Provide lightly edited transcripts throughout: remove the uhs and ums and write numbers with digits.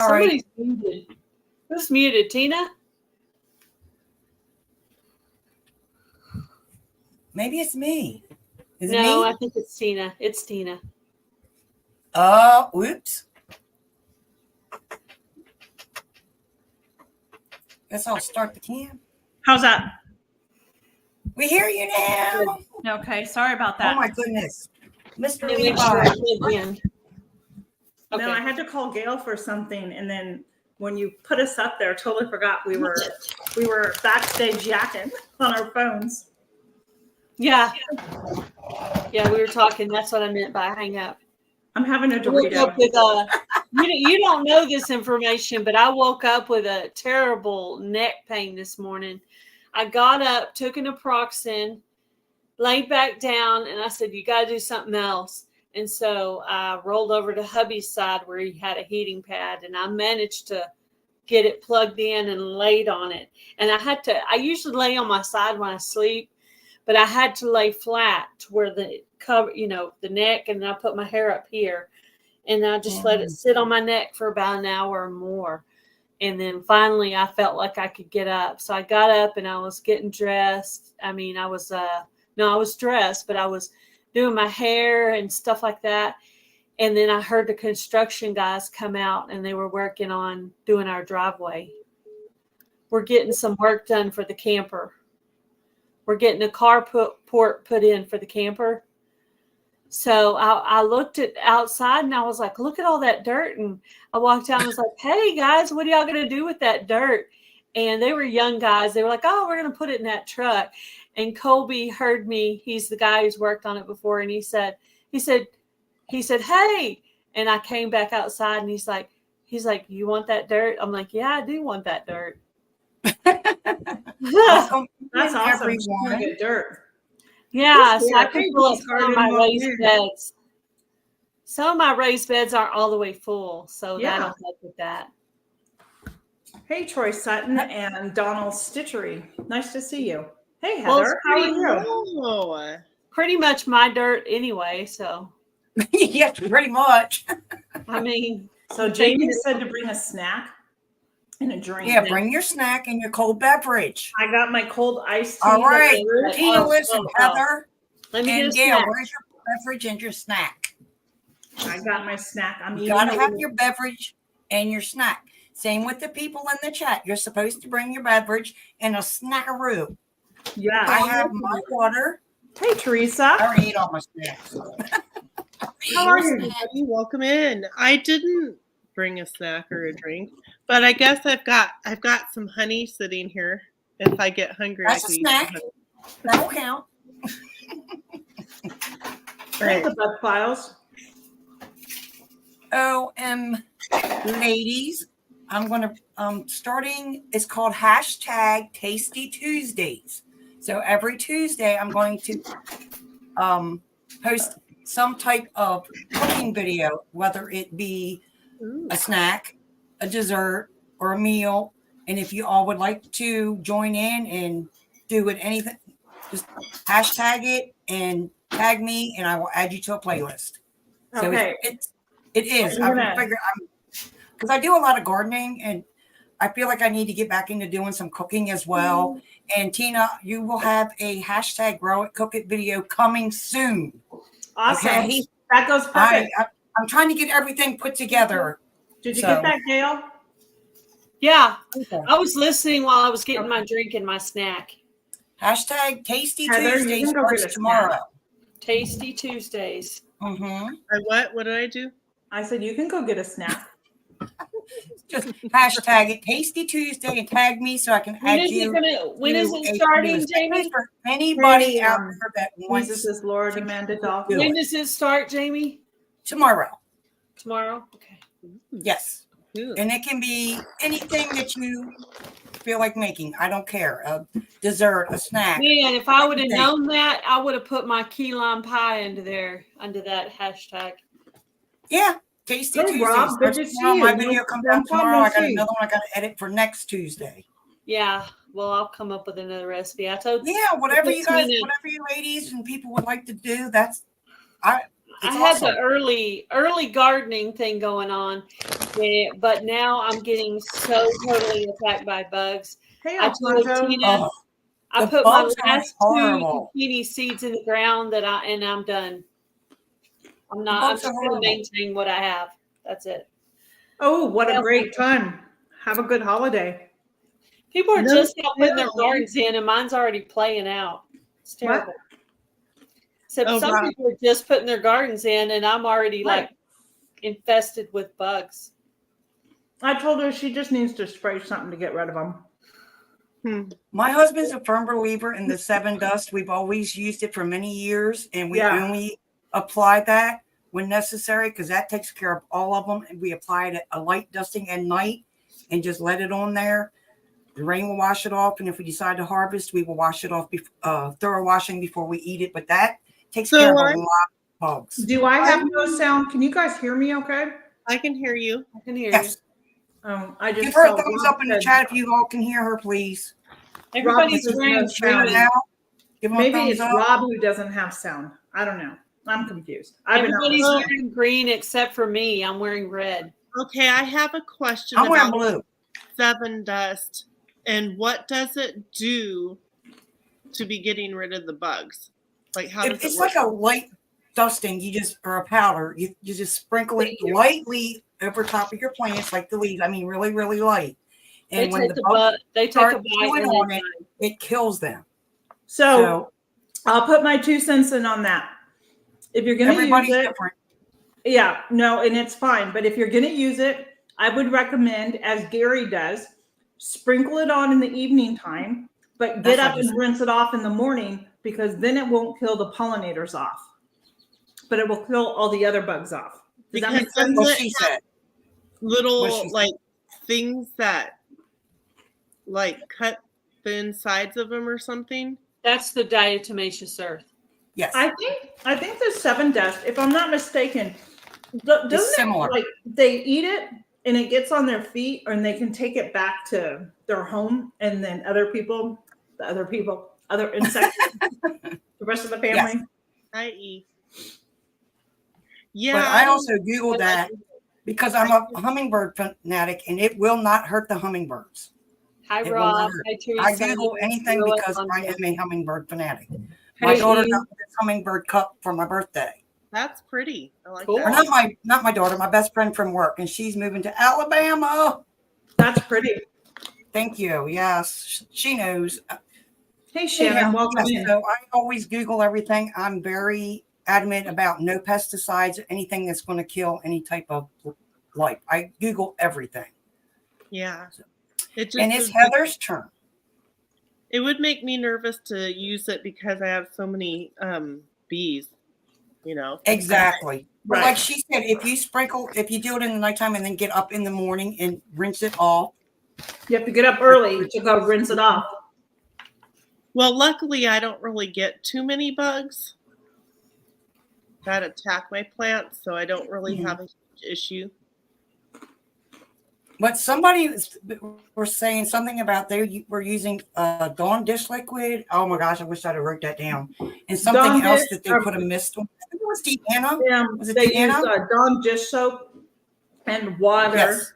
All right. Somebody's muted. Who's muted? Tina? Maybe it's me. Is it No, me? I think it's Tina. It's Tina. Oh, whoops. Guess I'll start the cam. How's that? We hear you now. Okay, sorry about that. Oh my goodness. Mr. Let me make sure I Levi. plug in. Okay. No, I had to call Gail for something, and then when you put us up there, totally forgot we were backstage yakking on our phones. Yeah. Yeah, we were talking. That's what I meant by hang up. I'm having a I woke up Dorito. with you don't know this information, but I woke up with a terrible neck pain this morning. I got up, took an naproxen, laid back down, and I said, you got to do something else. And so I rolled over to hubby's side where he had a heating pad, and I managed to get it plugged in and laid on it. And I usually lay on my side when I sleep, but I had to lay flat to where the cover, the neck, and I put my hair up here, and I just let it sit on my neck for about an hour or more. And then finally I felt like I could get up. So I got up and I was getting dressed. I mean, I was dressed, but I was doing my hair and stuff like that. And then I heard the construction guys come out, and they were working on doing our driveway. We're getting some work done for the camper. We're getting a carport put in for the camper. So I looked at outside, and I was like, look at all that dirt. And I walked out and was like, hey guys, what are y'all going to do with that dirt? And they were young guys. They were like, oh, we're going to put it in that truck. And Colby heard me. He's the guy who's worked on it before. And he said, hey. And I came back outside, and he's like, you want that dirt? I'm like, yeah, I do want that dirt. That's awesome. Good dirt. Yeah, so I can pull up some of my raised beds. Some of my raised beds aren't all the way full, so that'll help with that. Hey, Troy Sutton and Donald Stitchery. Nice to see you. Hey, Heather. How are you? Pretty much my dirt anyway, so. Yes, pretty much. I mean. So Jamie said to bring a snack and a drink. Yeah, bring your snack and your cold beverage. I got my cold iced tea. All right, Tina, listen, Heather, Let me and Gail, where's your beverage and your snack? I got my snack. You gotta have your beverage and your snack. Same with the people in the chat. You're supposed to bring your beverage and a snackaroo. Yeah. I have my water. Hey, Teresa. I already ate all my snacks. How are you? Welcome in. I didn't bring a snack or a drink, but I guess I've got some honey sitting here. If I get hungry, that's a snack. That'll count. Right. The bug files. Ladies, I'm gonna starting. It's called hashtag Tasty Tuesdays. So every Tuesday, I'm going to post some type of cooking video, whether it be a snack, a dessert, or a meal. And if you all would like to join in and do it, anything, just hashtag it and tag me, and I will add you to a playlist. Okay. So it is. I figure because I do a lot of gardening, and I feel like I need to get back into doing some cooking as well. And Tina, you will have a hashtag Grow It, Cook It video coming soon. Awesome. Okay? That goes perfect. I'm trying to get everything put together. Did you get that, Gail? Yeah. Okay. I was listening while I was getting my drink and my snack. Hashtag Tasty Heather, Tuesdays starts tomorrow. Tasty Tuesdays. Mm-hmm. What did I do? I said you can go get a snack. Just hashtag it Tasty Tuesday and tag me so I can add you. When is it starting, Jamie? For anybody out there that wants Jesus is Lord, Amanda Doll. When does it start, Jamie? Tomorrow. Tomorrow? Okay. Yes. And it can be anything that you feel like making. I don't care. A dessert, a snack. Man, if I would have known that, I would have put my key lime pie under that hashtag. Yeah. Tasty Tuesday. Rob, good to see you. My video comes out tomorrow. I got another one I got to edit for next Tuesday. Yeah. Well, I'll come up with another recipe. I told you. Yeah, whatever you guys, whatever you ladies and people would like to do, I have the early gardening thing going on. but now I'm getting so totally attacked by bugs. Hey, I told Alfonso. Tina, Oh, I the put my bugs are last 2 horrible. zucchini seeds in the ground and I'm done. I'm bugs just are going to horrible. maintain what I have. That's it. Oh, what a Well, great time. Have a good holiday. People are No just now putting their kidding. gardens in, and mine's already playing out. It's What? terrible. So Oh, some wow. people are just putting their gardens in, and I'm already Right. like infested with bugs. I told her she just needs to spray something to get rid of them. My husband's a firm believer in the 7 dust. We've always used it for many years, and we Yeah. only apply that when necessary because that takes care of all of them. And we apply it a light dusting at night and just let it on there. The rain will wash it off, and if we decide to harvest, we will wash it off, thorough washing before we eat it. But that takes care of a lot of bugs. Do I have no sound? Can you guys hear me okay? I can hear you. I can hear Yes. I just Give her a saw thumbs Rob up in the said- chat if you all can hear her, please. you. Everybody's Rob, wearing there's no Share it sound. out. Give them a Maybe thumbs it's up. Rob who doesn't have sound. I don't know. I'm confused. I've been Everybody's out. wearing green except for me. I'm wearing red. Okay, I have a question I'm wearing about blue. 7 dust. And what does it do to be getting rid of the bugs? Like, how does it It's work? like a light dusting. You just, or a powder. You just sprinkle it lightly over top of your plants, like the leaves. I mean, really, really light. They And when take the a bugs they take a start bite chewing and on then it, it kills them. So I'll put my 2 cents in on that. If you're going to use everybody's it, different. yeah, no, and it's fine. But if you're going to use it, I would recommend, as Gary does, sprinkle it on in the evening time, but get That's up what and rinse it off in the morning because then it won't kill the pollinators off, but it will kill all the other bugs off. Does that make Because sense? What doesn't she it said. little What she said. like things that like cut the insides of them or something? that's the diatomaceous earth. Yes. I think the 7 dust, if I'm not mistaken, doesn't it, similar. like they eat it and it gets on their feet and they can take it back to their home and then other insects, the rest of the family. I.e. Yeah. But I also Googled that because I'm a hummingbird fanatic and it will not hurt the hummingbirds. Hi, It will Rob. not hurt. Hi, I Teresa. Google anything Roa because I Alonso. am a hummingbird fanatic. My Hey, daughter Eve. got this hummingbird cup for my birthday. That's pretty. I like Cool. Or that. not my daughter, my best friend from work, and she's moving to Alabama. That's pretty. Thank you. Yes, she knows. Hey, Shannon, Anyhow, welcome yes, in. so I always Google everything. I'm very adamant about no pesticides, anything that's going to kill any type of life. I Google everything. Yeah. It just And it's is- Heather's turn. it would make me nervous to use it because I have so many bees, you know. Exactly. But Right. like she said, if you do it in the nighttime and then get up in the morning and rinse it off. You have to get up early to go rinse it off. Well, luckily I don't really get too many bugs that attack my plants, so I don't really have a huge issue. But somebody was saying something about they were using Dawn dish liquid. Oh my gosh, I wish I'd have wrote that down. And something Dawn else dish, that they put a mist on. I think it was Deanna. Was it They use Deanna? Dawn dish soap and water. Yes.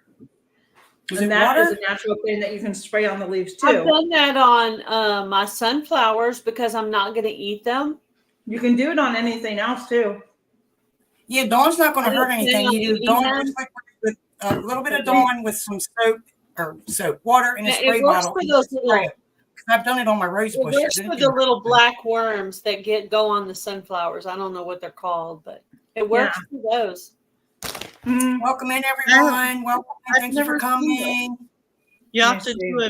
Was And it that is water? a natural thing that you can spray on the leaves I've too. done that on my sunflowers because I'm not going to eat them. You can do it on anything else too. Yeah, Dawn's not going I to hurt didn't anything. plan You on do Dawn eating dish liquid with a little bit of Dawn with some water in a Yeah, spray it works bottle. for and those spray little. it. I've done it on my rose It bushes. works and for it the can- little black worms that go on the sunflowers. I don't know what they're called, but it works for those. Mm. Welcome in, everyone. Welcome. I've Thank you for never seen coming. You Let have me to see. do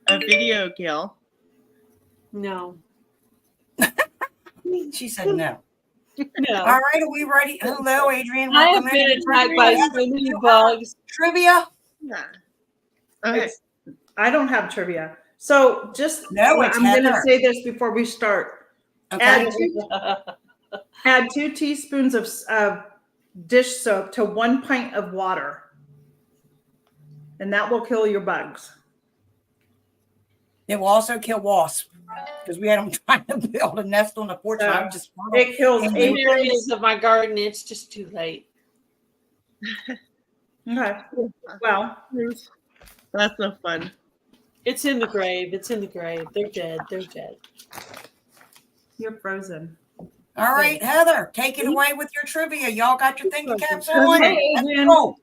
a video, Gail. No, She said no. no. All right, are we ready? Hello, Adrian. I have Welcome been in. attacked by so many bugs. Trivia? Yeah. Okay. I don't have trivia. So just No, it's I'm going to Heather. say this before we start. Okay. Add 2 teaspoons of dish soap to 1 pint of water, and that will kill your bugs. It will also kill wasps because we had them trying to build a nest on the porch. And I was just It kills And In aphids. areas of my garden, it's just too late. Okay. Well, That's no fun. It's in the grave. It's in the grave. They're dead. They're dead. you're frozen. All right, Heather, take it away with your trivia. Y'all got your thinking caps on? Hey, Let's Adrian. roll.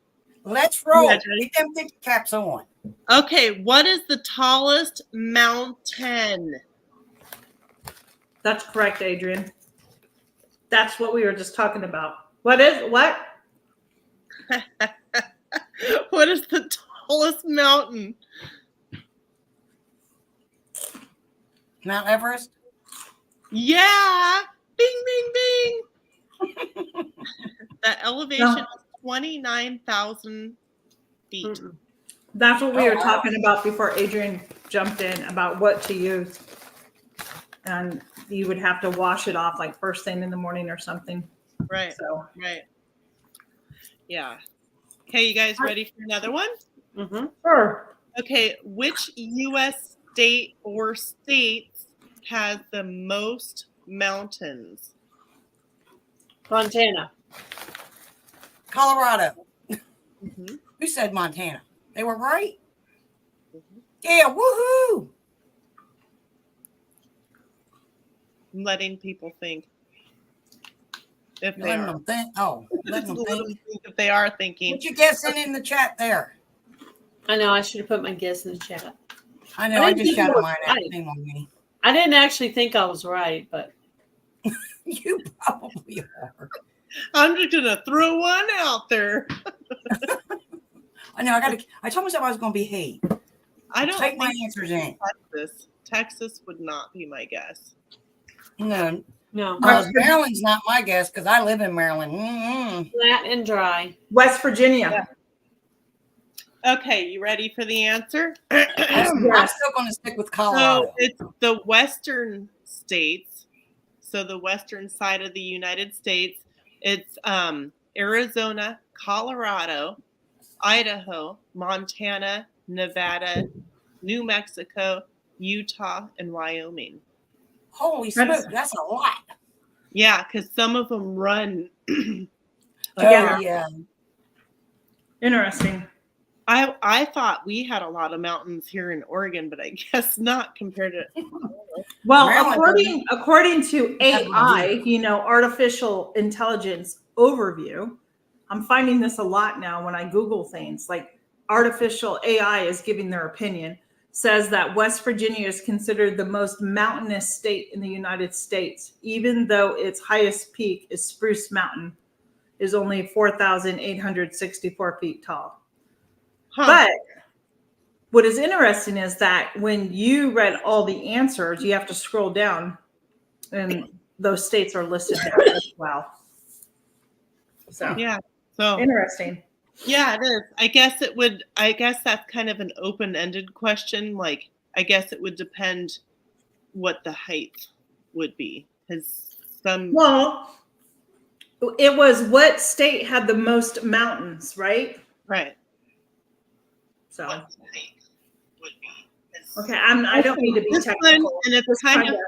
Let's roll. Yeah, Jenny. Get them thinking caps on. Okay, what is the tallest mountain? That's correct, Adrian. That's what we were just talking about. What? What is the tallest mountain? Mount Everest? Yeah. Bing, bing, bing. The elevation is 29,000 feet. Mm-mm. That's what we Oh, were wow. talking about before Adrian jumped in about what to use. And you would have to wash it off like first thing in the morning or something. Right, So right. Yeah. Okay, you guys ready for another one? Mm-hmm. sure. Okay, which U.S. state or states has the most mountains? Montana. Colorado. Mm-hmm. Who said Montana? They were right. Mhm. Yeah, woohoo! I'm letting people think if they Letting are. them think. Oh, letting them Let them think. think if they are thinking. What you guessing in the chat there? I know. I should have put my guess in the chat. I know. I I didn't just think you shouted were mine out. right. Shame on me. I didn't actually think I was right, but You probably are. I'm just gonna throw one out there. I know. I told myself I was going to behave. I don't Take my think answers in. Texas. Texas would not be my guess. No, no. Maryland's not my guess because I live in Maryland. Mm-mm. Flat and dry. West Virginia. Okay, you ready for the answer? I'm Yes. still going to stick with So Colorado. it's the western states. So the western side of the United States. It's Arizona, Colorado, Idaho, Montana, Nevada, New Mexico, Utah, and Wyoming. Holy That's- smoke, that's a lot. Yeah, because some of them run. Together. Oh, yeah. Interesting. I thought we had a lot of mountains here in Oregon, but I guess not compared to. Well, Maryland according to That's what I AI, artificial intelligence overview, I'm finding this a lot now when I Google things. Like artificial AI is giving their opinion, says that West Virginia is considered the most mountainous state in the United States, even though its highest peak is Spruce Mountain, is only 4,864 feet tall. Huh. But what is interesting is that when you read all the answers, you have to scroll down and those states are listed there as well. So Yeah. So interesting. yeah, it is. I guess that's kind of an open-ended question. Like, I guess it would depend what the height would be. Because some Well, it was what state had the most mountains, right? right. So What the height would be. okay, I don't need to be This one, technical. and it's Just kind find of out.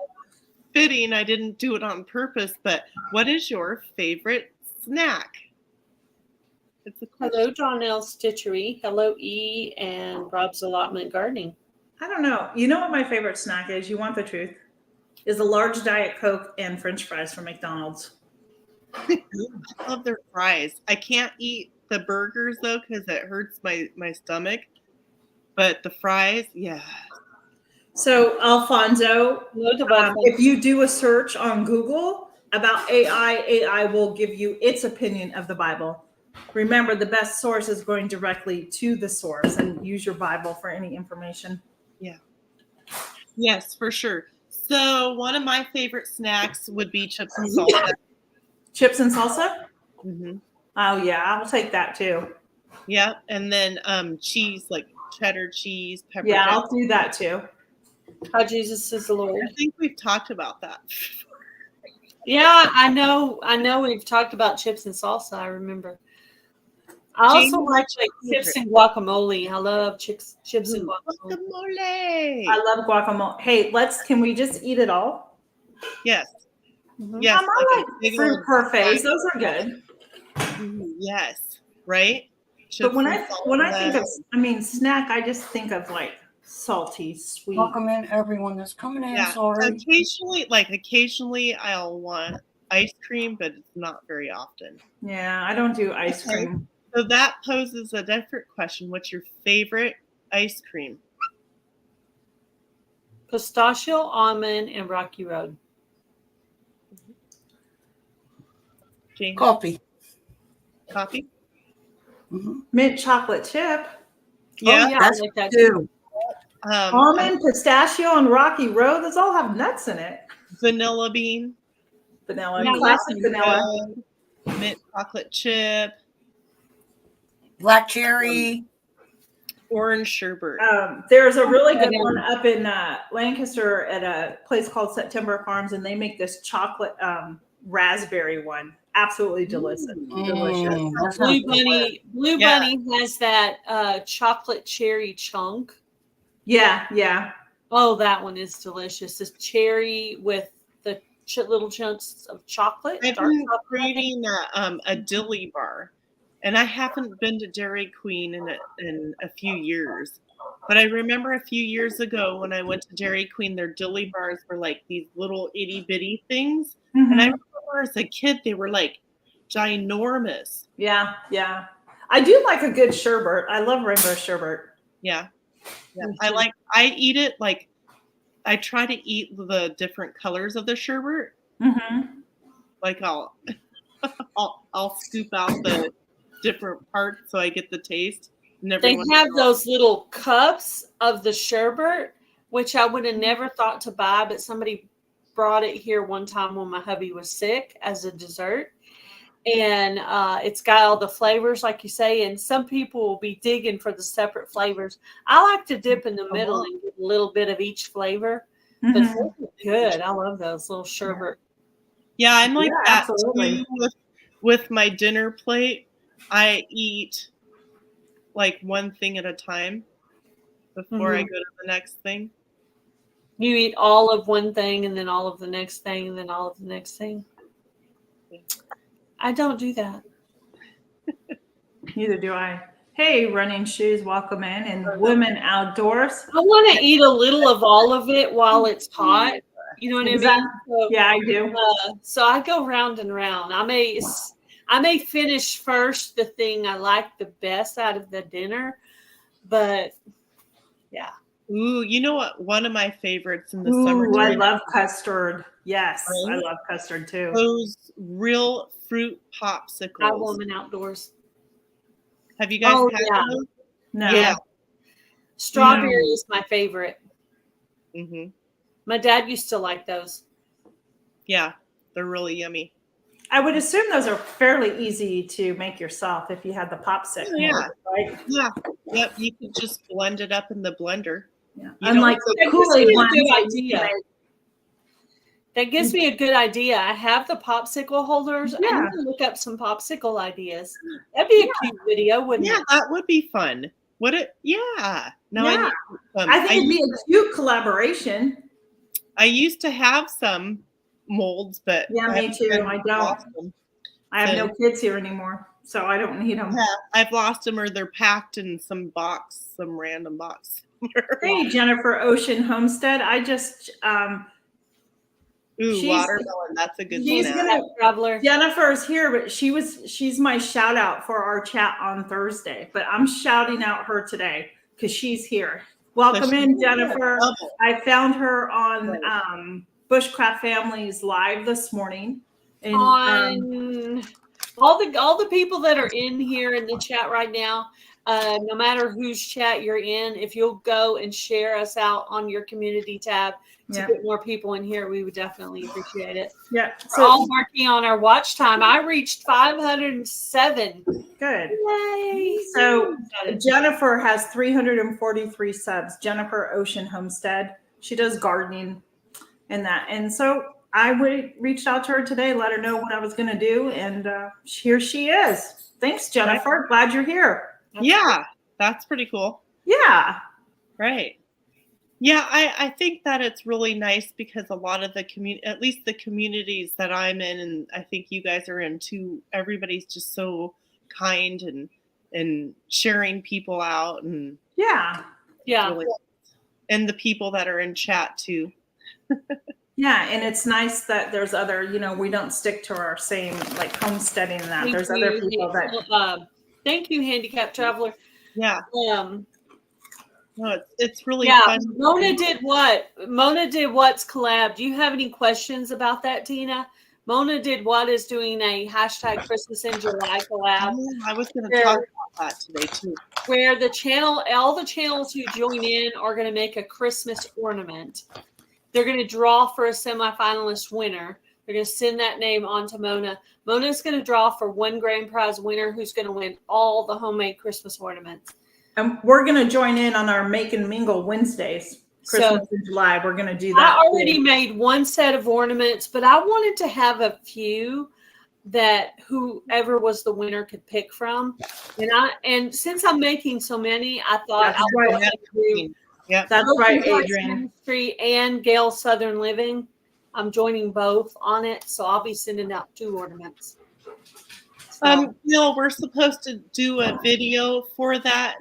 fitting. I didn't do it on purpose, but what is your favorite snack? It's a question. Hello, John L. Stitchery. Hello, E. and Rob's Allotment Gardening. I don't know. You know what my favorite snack is? You want the truth? Is a large Diet Coke and French fries from McDonald's. I love their fries. I can't eat the burgers though because it hurts my stomach. But the fries, yeah. So Alfonso, Hello, Devonta. if you do a search on Google about AI will give you its opinion of the Bible. Remember, the best source is going directly to the source, and use your Bible for any information. Yes, for sure. So one of my favorite snacks would be chips and salsa. Chips and salsa? Mm-hmm. Oh yeah, I'll take that too. Yeah, and then cheese, like cheddar cheese, pepper Yeah, jack. I'll do that too. How Jesus is the Lord. I think we've talked about that. Yeah, I know. We've talked about chips and salsa. I remember. I also Jamie, like chips and guacamole. I love chips and guacamole. Guacamole. I love guacamole. Hey, can we just eat it all? Yes. Mhm. Yes. I like a like big fruit old parfaits. bag. Those are good. Yes. Right? But when chips when and I think of, salsa. I mean, snack, I just think of like salty, sweet. Welcome in everyone that's coming in. Yeah, Sorry. occasionally I'll want ice cream, but it's not very often. Yeah, I don't do ice Okay. cream. So that poses a different question. What's your favorite ice cream? Pistachio, almond, and Rocky Road. James, Coffee. coffee? Mhm. Mint chocolate chip, Yeah. Oh, yeah, That's I like that two. almond, pistachio, and Rocky Road. Those all have nuts in it. Vanilla bean, Vanilla, Yeah, classic Rocky vanilla. mint chocolate chip, Black cherry. orange sherbet. There's a really good Yeah. one up in Lancaster at a place called September Farms, and they make this chocolate raspberry one. Absolutely delicious. Delicious. That sounds Blue good. Bunny. Blue Yeah. Bunny has that chocolate cherry chunk. Yeah, yeah. Oh, that one is delicious. It's cherry with the little chunks of chocolate. I've dark been chocolate. craving a dilly bar, and I haven't been to Dairy Queen in a few years. But I remember a few years ago when I went to Dairy Queen, their dilly bars were like these little itty bitty things, and I Mhm. remember as a kid they were like ginormous. Yeah, yeah. I do like a good sherbet. I love rainbow sherbet. Yeah, yeah. Me too. I eat it like I try to eat the different colors of the sherbet. Mm-hmm. Like I'll scoop out the different parts so I get the taste. And They everyone have those little cups of the sherbet, which I would have never thought to buy, but somebody brought it here one time when my hubby was sick as a dessert. And it's got all the flavors, like you say, and some people will be digging for the separate flavors. I like to dip in the middle and get a little bit of each flavor, but Mhm. those are good. I love those little sherbet. Yeah, I'm like Yeah, that absolutely. too with my dinner plate. I eat like one thing at a time before I Mhm. go to the next thing. You eat all of one thing and then all of the next thing and then all of the next thing. I don't do that. Neither do I. Hey, running shoes, welcome in, and women outdoors. I want to eat a little of all of it while it's hot. You know what Exactly. I mean? So, Yeah, I do. so I go round and round. I may finish first the thing I like the best out of the dinner, but yeah. Ooh, you know what? One of my favorites in the Ooh, I summertime, love custard. Yes, I right? love custard too. Those real fruit I popsicles. woman outdoors. Have you guys Oh, had yeah. those? No. Yeah. Strawberry is my favorite. hmm My dad used to like those. Yeah, they're really yummy. I would assume those are fairly easy to make yourself if you had the popsicle. Oh, yeah. Right? Yeah. Yep. You could just blend it up in the blender. Yeah. You Unlike don't- the That gives Kool-Aid me a ones good that you idea. can make. That gives me a good idea. I have the popsicle holders. I Yeah. need to look up some popsicle ideas. That'd be a cute video, wouldn't Yeah, it? that would be fun. Would it? Yeah. No, Yeah. I think it'd be a cute collaboration. I used to have some molds, but Yeah, me I've too. kind of I don't. lost them. I have So- no kids here anymore, so I don't need them. Yeah, I've lost them, or they're packed in some random box. Hey, Jennifer Ocean Homestead. I just Ooh, She's- watermelon. That's a good she's snack. gonna- Traveler. Jennifer's here, but she's my shout out for our chat on Thursday. But I'm shouting out her today because she's here. Welcome in, Jennifer. Double. I found her on Bushcraft Families Live this morning. And On all the people that are in here in the chat right now, no matter whose chat you're in, if you'll go and share us out on your community tab to Yeah. get more people in here, we would definitely appreciate it. yeah, We're all working on our watch time. I reached 507. good. Yay! So Jennifer has 343 subs. Jennifer Ocean Homestead. She does gardening and that. And so I reached out to her today, let her know what I was going to do, and here she is. Thanks, Jennifer. Glad you're here. Yeah, that's pretty cool. Yeah. Right. Yeah, I think that it's really nice because a lot of the at least the communities that I'm in, and I think you guys are in too, everybody's just so kind and and sharing people out, and Yeah. Yeah. really, and the people that are in chat too. Yeah, and it's nice that there's other, we don't stick to our same like homesteading and that. Thank There's other you. people that Thank you, Handicapped Traveler. Yeah, no, it's really Yeah, fun. Mona did what? Mona did what's collab. Do you have any questions about that, Tina? Mona did what is doing a hashtag Christmas in July collab. Oh, I was going to talk about that today too. Where all the channels who join in are going to make a Christmas ornament. They're going to draw for a semifinalist winner. They're going to send that name on to Mona. Mona's going to draw for one grand prize winner who's going to win all the homemade Christmas ornaments. and we're going to join in on our Make and Mingle Wednesdays, Christmas in July. We're going to do that. I already made one set of ornaments, but I wanted to have a few that whoever was the winner could pick from. And since I'm making so many, I thought That's right. Yeah, That's right, Adrian. Ministry and Gale Southern Living. I'm joining both on it, so I'll be sending out 2 ornaments. Bill, we're supposed to do a video for that.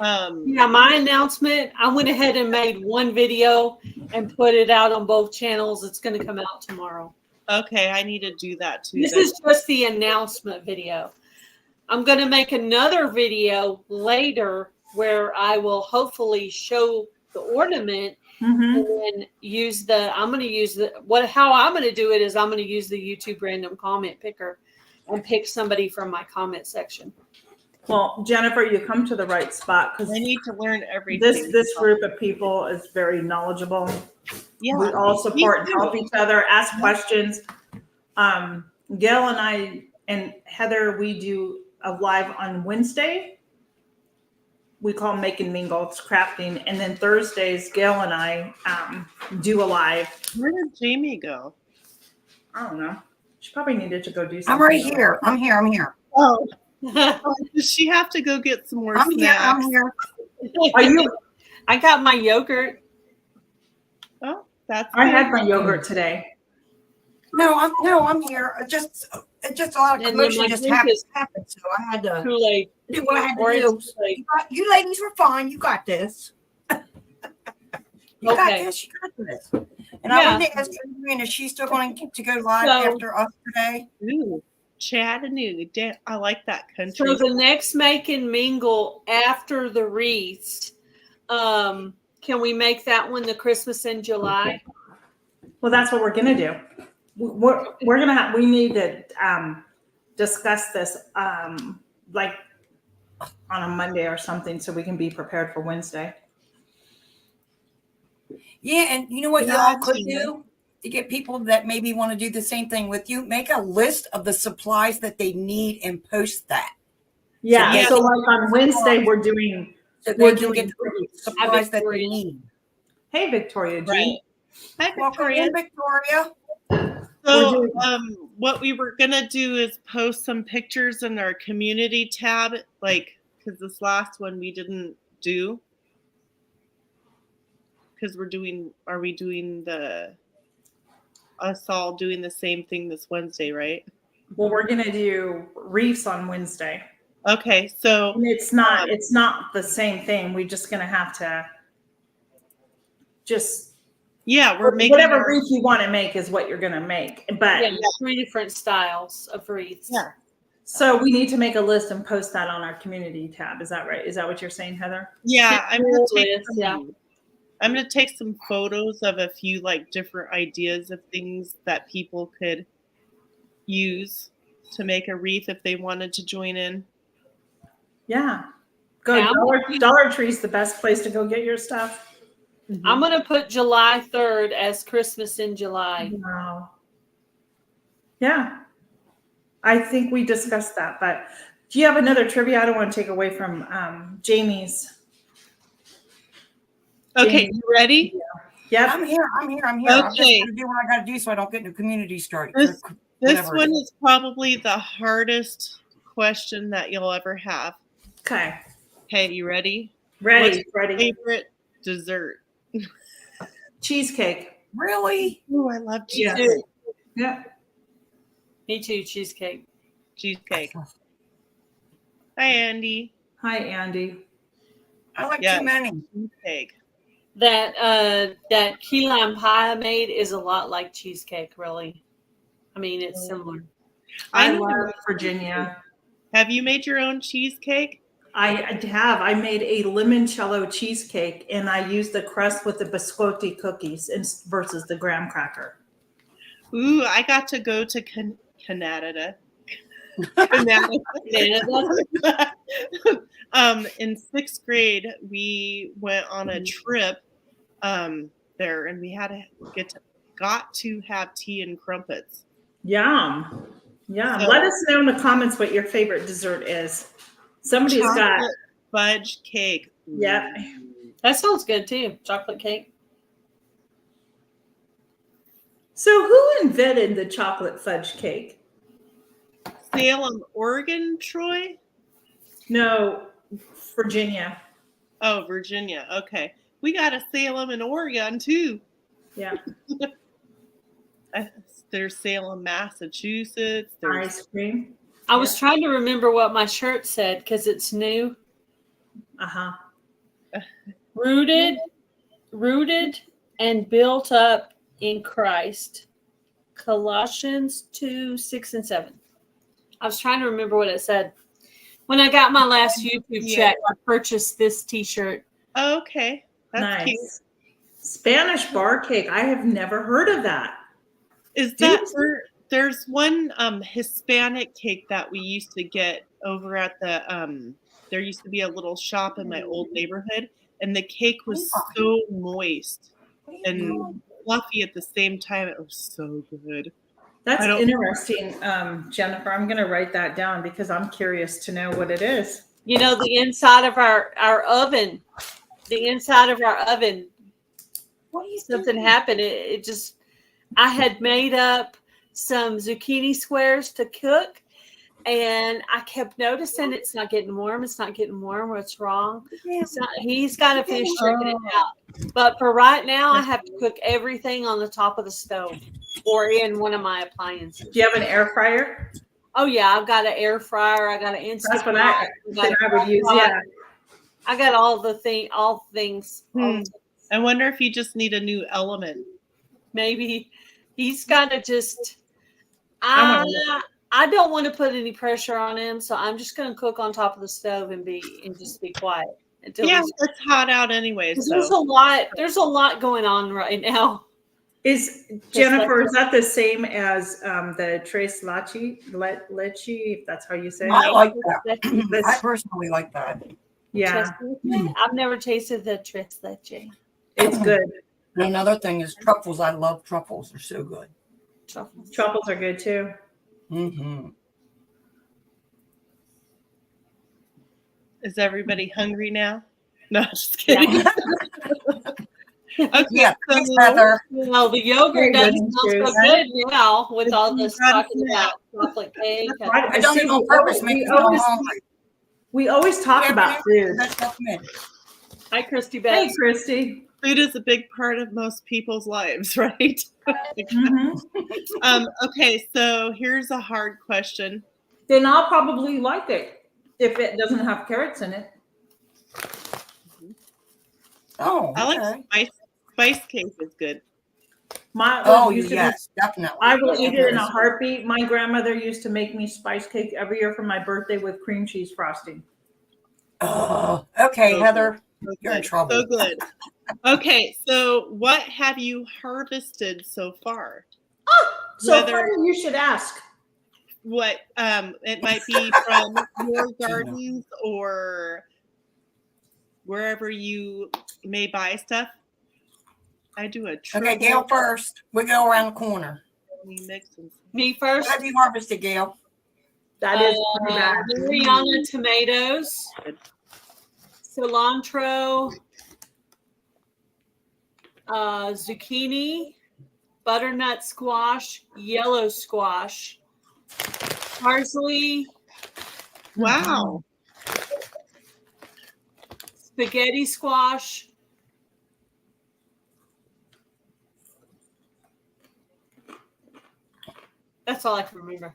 Yeah, my announcement, I went ahead and made one video and put it out on both channels. It's going to come out tomorrow. Okay, I need to do that too. This is just the announcement video. I'm going to make another video later where I will hopefully show the ornament and then how I'm going to do it is I'm going to use the YouTube random comment picker and pick somebody from my comment section. Well, Jennifer, you come to the right spot because I need to learn everything. this group of people is very knowledgeable. Yeah, We all support and help each other, ask questions. Gail and I and Heather, we do a live on Wednesday. We call Make and Mingle. It's crafting. And then Thursdays, Gail and I do a live. Where did Jamie go? I don't know. She probably needed to go do something. I'm right here. I'm here. Oh, does she have to go get some more snacks? I'm here. Are you? I got my yogurt. Oh, that's. I had my yogurt today. No, I'm here. Just a lot of And then commotion my just drink happened, is so I had to Kool-Aid. do what I had to Orange do. Kool-Aid. You ladies were fine. You got this. You got Okay. this. You got this. And Yeah. I wanted to ask Adrienne, is she still going to go live So- after us today? Ooh, Chattanooga. I like that country. So the next Make and Mingle after the wreaths, can we make that one the Christmas in July? Well, that's what we're gonna do. We're gonna have. We need to discuss this like on a Monday or something, so we can be prepared for Wednesday. Yeah, and you know what Yeah, y'all could Tina. do to get people that maybe want to do the same thing with you? Make a list of the supplies that they need and post that. Yeah. Yeah. So like on Wednesday, we're doing. So We're they can get doing- the supplies that they Victoria. need. Hey, Victoria G. Right. Hi, Welcome Victoria. in, Victoria. So, what we were gonna do is post some pictures in our community tab, like because this last one we didn't do. Because are we doing us all doing the same thing this Wednesday, right? Well, we're gonna do reefs on Wednesday. Okay, so And it's not the same thing. We're just gonna have to just yeah, we're making whatever our- reef you want to make is what you're gonna make. But Yeah, 3 different styles of wreaths. Yeah. so we need to make a list and post that on our community tab. Is that right? Is that what you're saying, Heather? Yeah, I'm gonna take List, yeah. I'm gonna take some photos of a few like different ideas of things that people could use to make a wreath if they wanted to join in. Yeah. Go Yeah, Dollar Tree's the best place to go get your stuff. I'm going to put July 3rd as Christmas in July. Wow. Yeah. I think we discussed that, but do you have another trivia? I don't want to take away from Jamie's. Okay, Jamie. you ready? Yep. I'm here. I'm just Okay. going to do what I got to do so I don't get in a community strike. This Whatever it one is. is probably the hardest question that you'll ever have. Okay. Okay, you ready? Ready. What's Ready. your favorite dessert? Cheesecake. Really? Oh, I love Yeah. cheesecake. Yeah. Me too, cheesecake. Cheesecake. Hi, Andy. Hi, Andy. I like Yeah. too many. Cheesecake. That key lime pie I made is a lot like cheesecake, really. I mean, it's similar. I need to love make Virginia. Have you made your own cheesecake? I have. I made a limoncello cheesecake, and I used the crust with the biscotti cookies versus the graham cracker. Ooh, I got to go to Canada. In 6th grade, we went on a trip there, and we had to got to have tea and crumpets. Yum. Yum. So- Let us know in the comments what your favorite dessert is. Somebody's got. Chocolate fudge cake. Yep. That sounds good too. Chocolate cake. So who invented the chocolate fudge cake? Salem, Oregon, Troy? No, Virginia. Oh, Virginia. Okay. We got a Salem in Oregon too. Yeah. There's Salem, Massachusetts. There's Ice cream. I was trying to remember what my shirt said because it's new. Uh-huh. Rooted and built up in Christ. Colossians 2:6-7. I was trying to remember what it said. When I got my last YouTube check, I purchased this T-shirt. Oh, okay. That's Nice. cute. Spanish bar cake. I have never heard of that. Is that there's one Hispanic cake that we used to get over at the there used to be a little shop in my old neighborhood, and the cake was so moist and fluffy at the same time. It was so good. That's interesting, Jennifer. I'm going to write that down because I'm curious to know what it is. You know, the inside of our oven, something happened. It just, I had made up some zucchini squares to cook, and I kept noticing it's not getting warm. It's not getting warm. What's wrong? He's got to finish checking it out. But for right now, I have to cook everything on the top of the stove or in one of my appliances. Do you have an air fryer? Oh yeah, I've got an air fryer. I got an instant. That's what I would use. Yeah, I got all things. I wonder if you just need a new element. Maybe he's got to just. I don't want to put any pressure on him, so I'm just going to cook on top of the stove and just be quiet until. Yeah, it's hot out anyway. So. There's a lot going on right now. Is Jennifer? Is that the same as the tres leche? If that's how you say it. I like that. I personally like that. Yeah, I've never tasted the tres leche. It's good. And another thing is truffles. I love truffles. They're so good. Truffles are good too. Mm-hmm. Is everybody hungry now? No, just kidding. Okay, yeah, thanks, Heather. Well, the yogurt doesn't smell so good now with all this talking about chocolate cake. I don't even on purpose make me feel hungry. We always talk about food. Hi, Christy. Hey, Christy. Food is a big part of most people's lives, right? Okay, so here's a hard question. Then I'll probably like it if it doesn't have carrots in it. Oh, I like spice cake is good. Yes, definitely. I will eat it in a heartbeat. My grandmother used to make me spice cake every year for my birthday with cream cheese frosting. Oh, okay, so Heather, you're in trouble. So good. Okay, so what have you harvested so far? So far, you should ask. What it might be from your gardens or wherever you may buy stuff. I do a triple. Okay, Gail first. We go around the corner. Me first. What have you harvested, Gail? That is Mariana tomatoes, cilantro, zucchini, butternut squash, yellow squash, parsley. Wow. Spaghetti squash. That's all I can remember.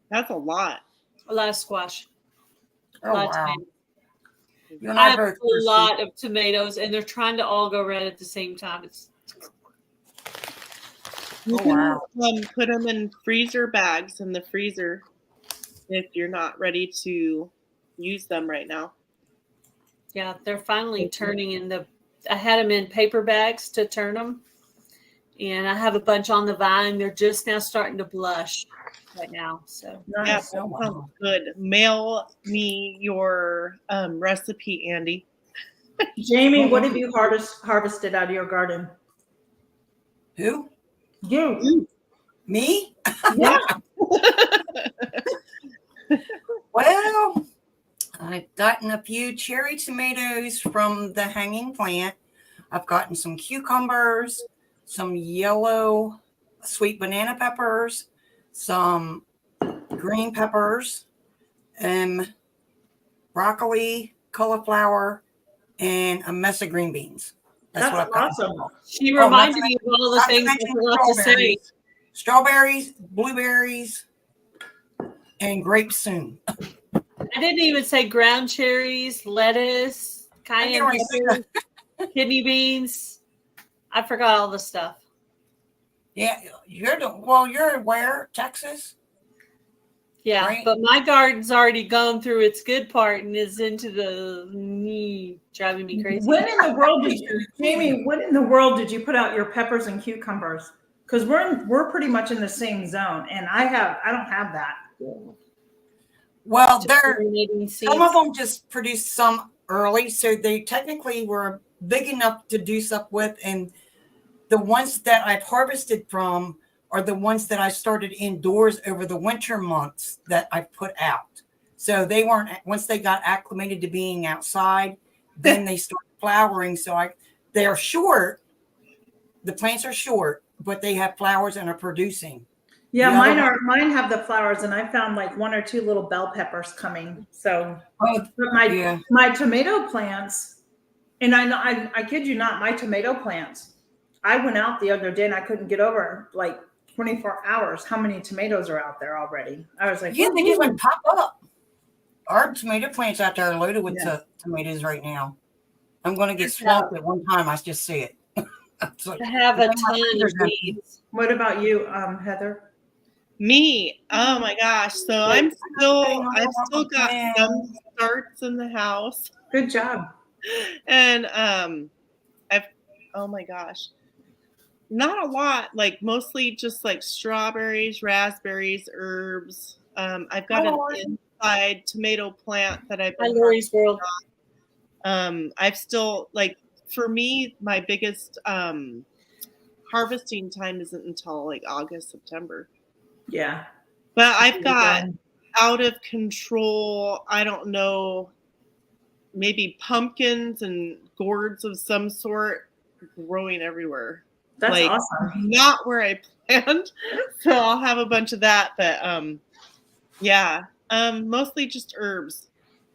That's a lot. A lot of squash. Oh, Lot of wow. tomatoes. You and I I have both a thirsty. lot of tomatoes, and they're trying to all go red at the same time. You Oh, can wow. put them in freezer bags in the freezer if you're not ready to use them right now. Yeah, they're finally turning in the. I had them in paper bags to turn them, and I have a bunch on the vine. They're just now starting to blush right now. So Yeah, Nice. that Oh, wow. sounds good. Mail me your recipe, Andy. Jamie, what have you harvested out of your garden? Who? You. Me? Yeah. Well, I've gotten a few cherry tomatoes from the hanging plant. I've gotten some cucumbers, some yellow sweet banana peppers, some green peppers, broccoli, cauliflower, and a mess of green beans. That's what That's I've got. awesome. she Oh, not reminded to me of all the not to things I mention forgot to say. strawberries, blueberries, and grapes soon. I didn't even say ground cherries, lettuce, cayenne already said peppers, kidney beans. I forgot all the stuff. Yeah, you're where? Texas? Yeah, Right. but my garden's already gone through its good part and is into the driving me crazy. When in the world did you, Jamie? When in the world did you put out your peppers and cucumbers? Because we're pretty much in the same zone, and I don't have that. Well, Just they're germinating some of seeds. them just produced some early, so they technically were big enough to do stuff with. And the ones that I've harvested from are the ones that I started indoors over the winter months that I put out. So they weren't, once they got acclimated to being outside, then they started flowering. So they are short. The plants are short, but they have flowers and are producing. Yeah, The other mine have the flowers, and I found like one or two little bell peppers coming. So, Oh, but yeah. my tomato plants, and I kid you not, my tomato plants. I went out the other day and I couldn't get over like 24 hours how many tomatoes are out there already. I was like, Yeah, they just "Woohoo." like pop up. Our tomato plants out there are loaded with Yeah. tomatoes right now. I'm going to get swamped at one time. I just see it. It's like, I have a my ton of fingers empty. beans. What about you, Heather? Me, oh my gosh! So I've still got some starts in the house, Good job. and I've oh my gosh, not a lot. Like mostly just like strawberries, raspberries, herbs. I've got an inside tomato plant that I've Hi, been Lori's World. I've still like for me, my biggest harvesting time isn't until like August, September. Yeah. But I've got out of control, I don't know, maybe pumpkins and gourds of some sort growing everywhere. That's like, awesome. Not where I planned. So I'll have a bunch of that. But yeah, mostly just herbs.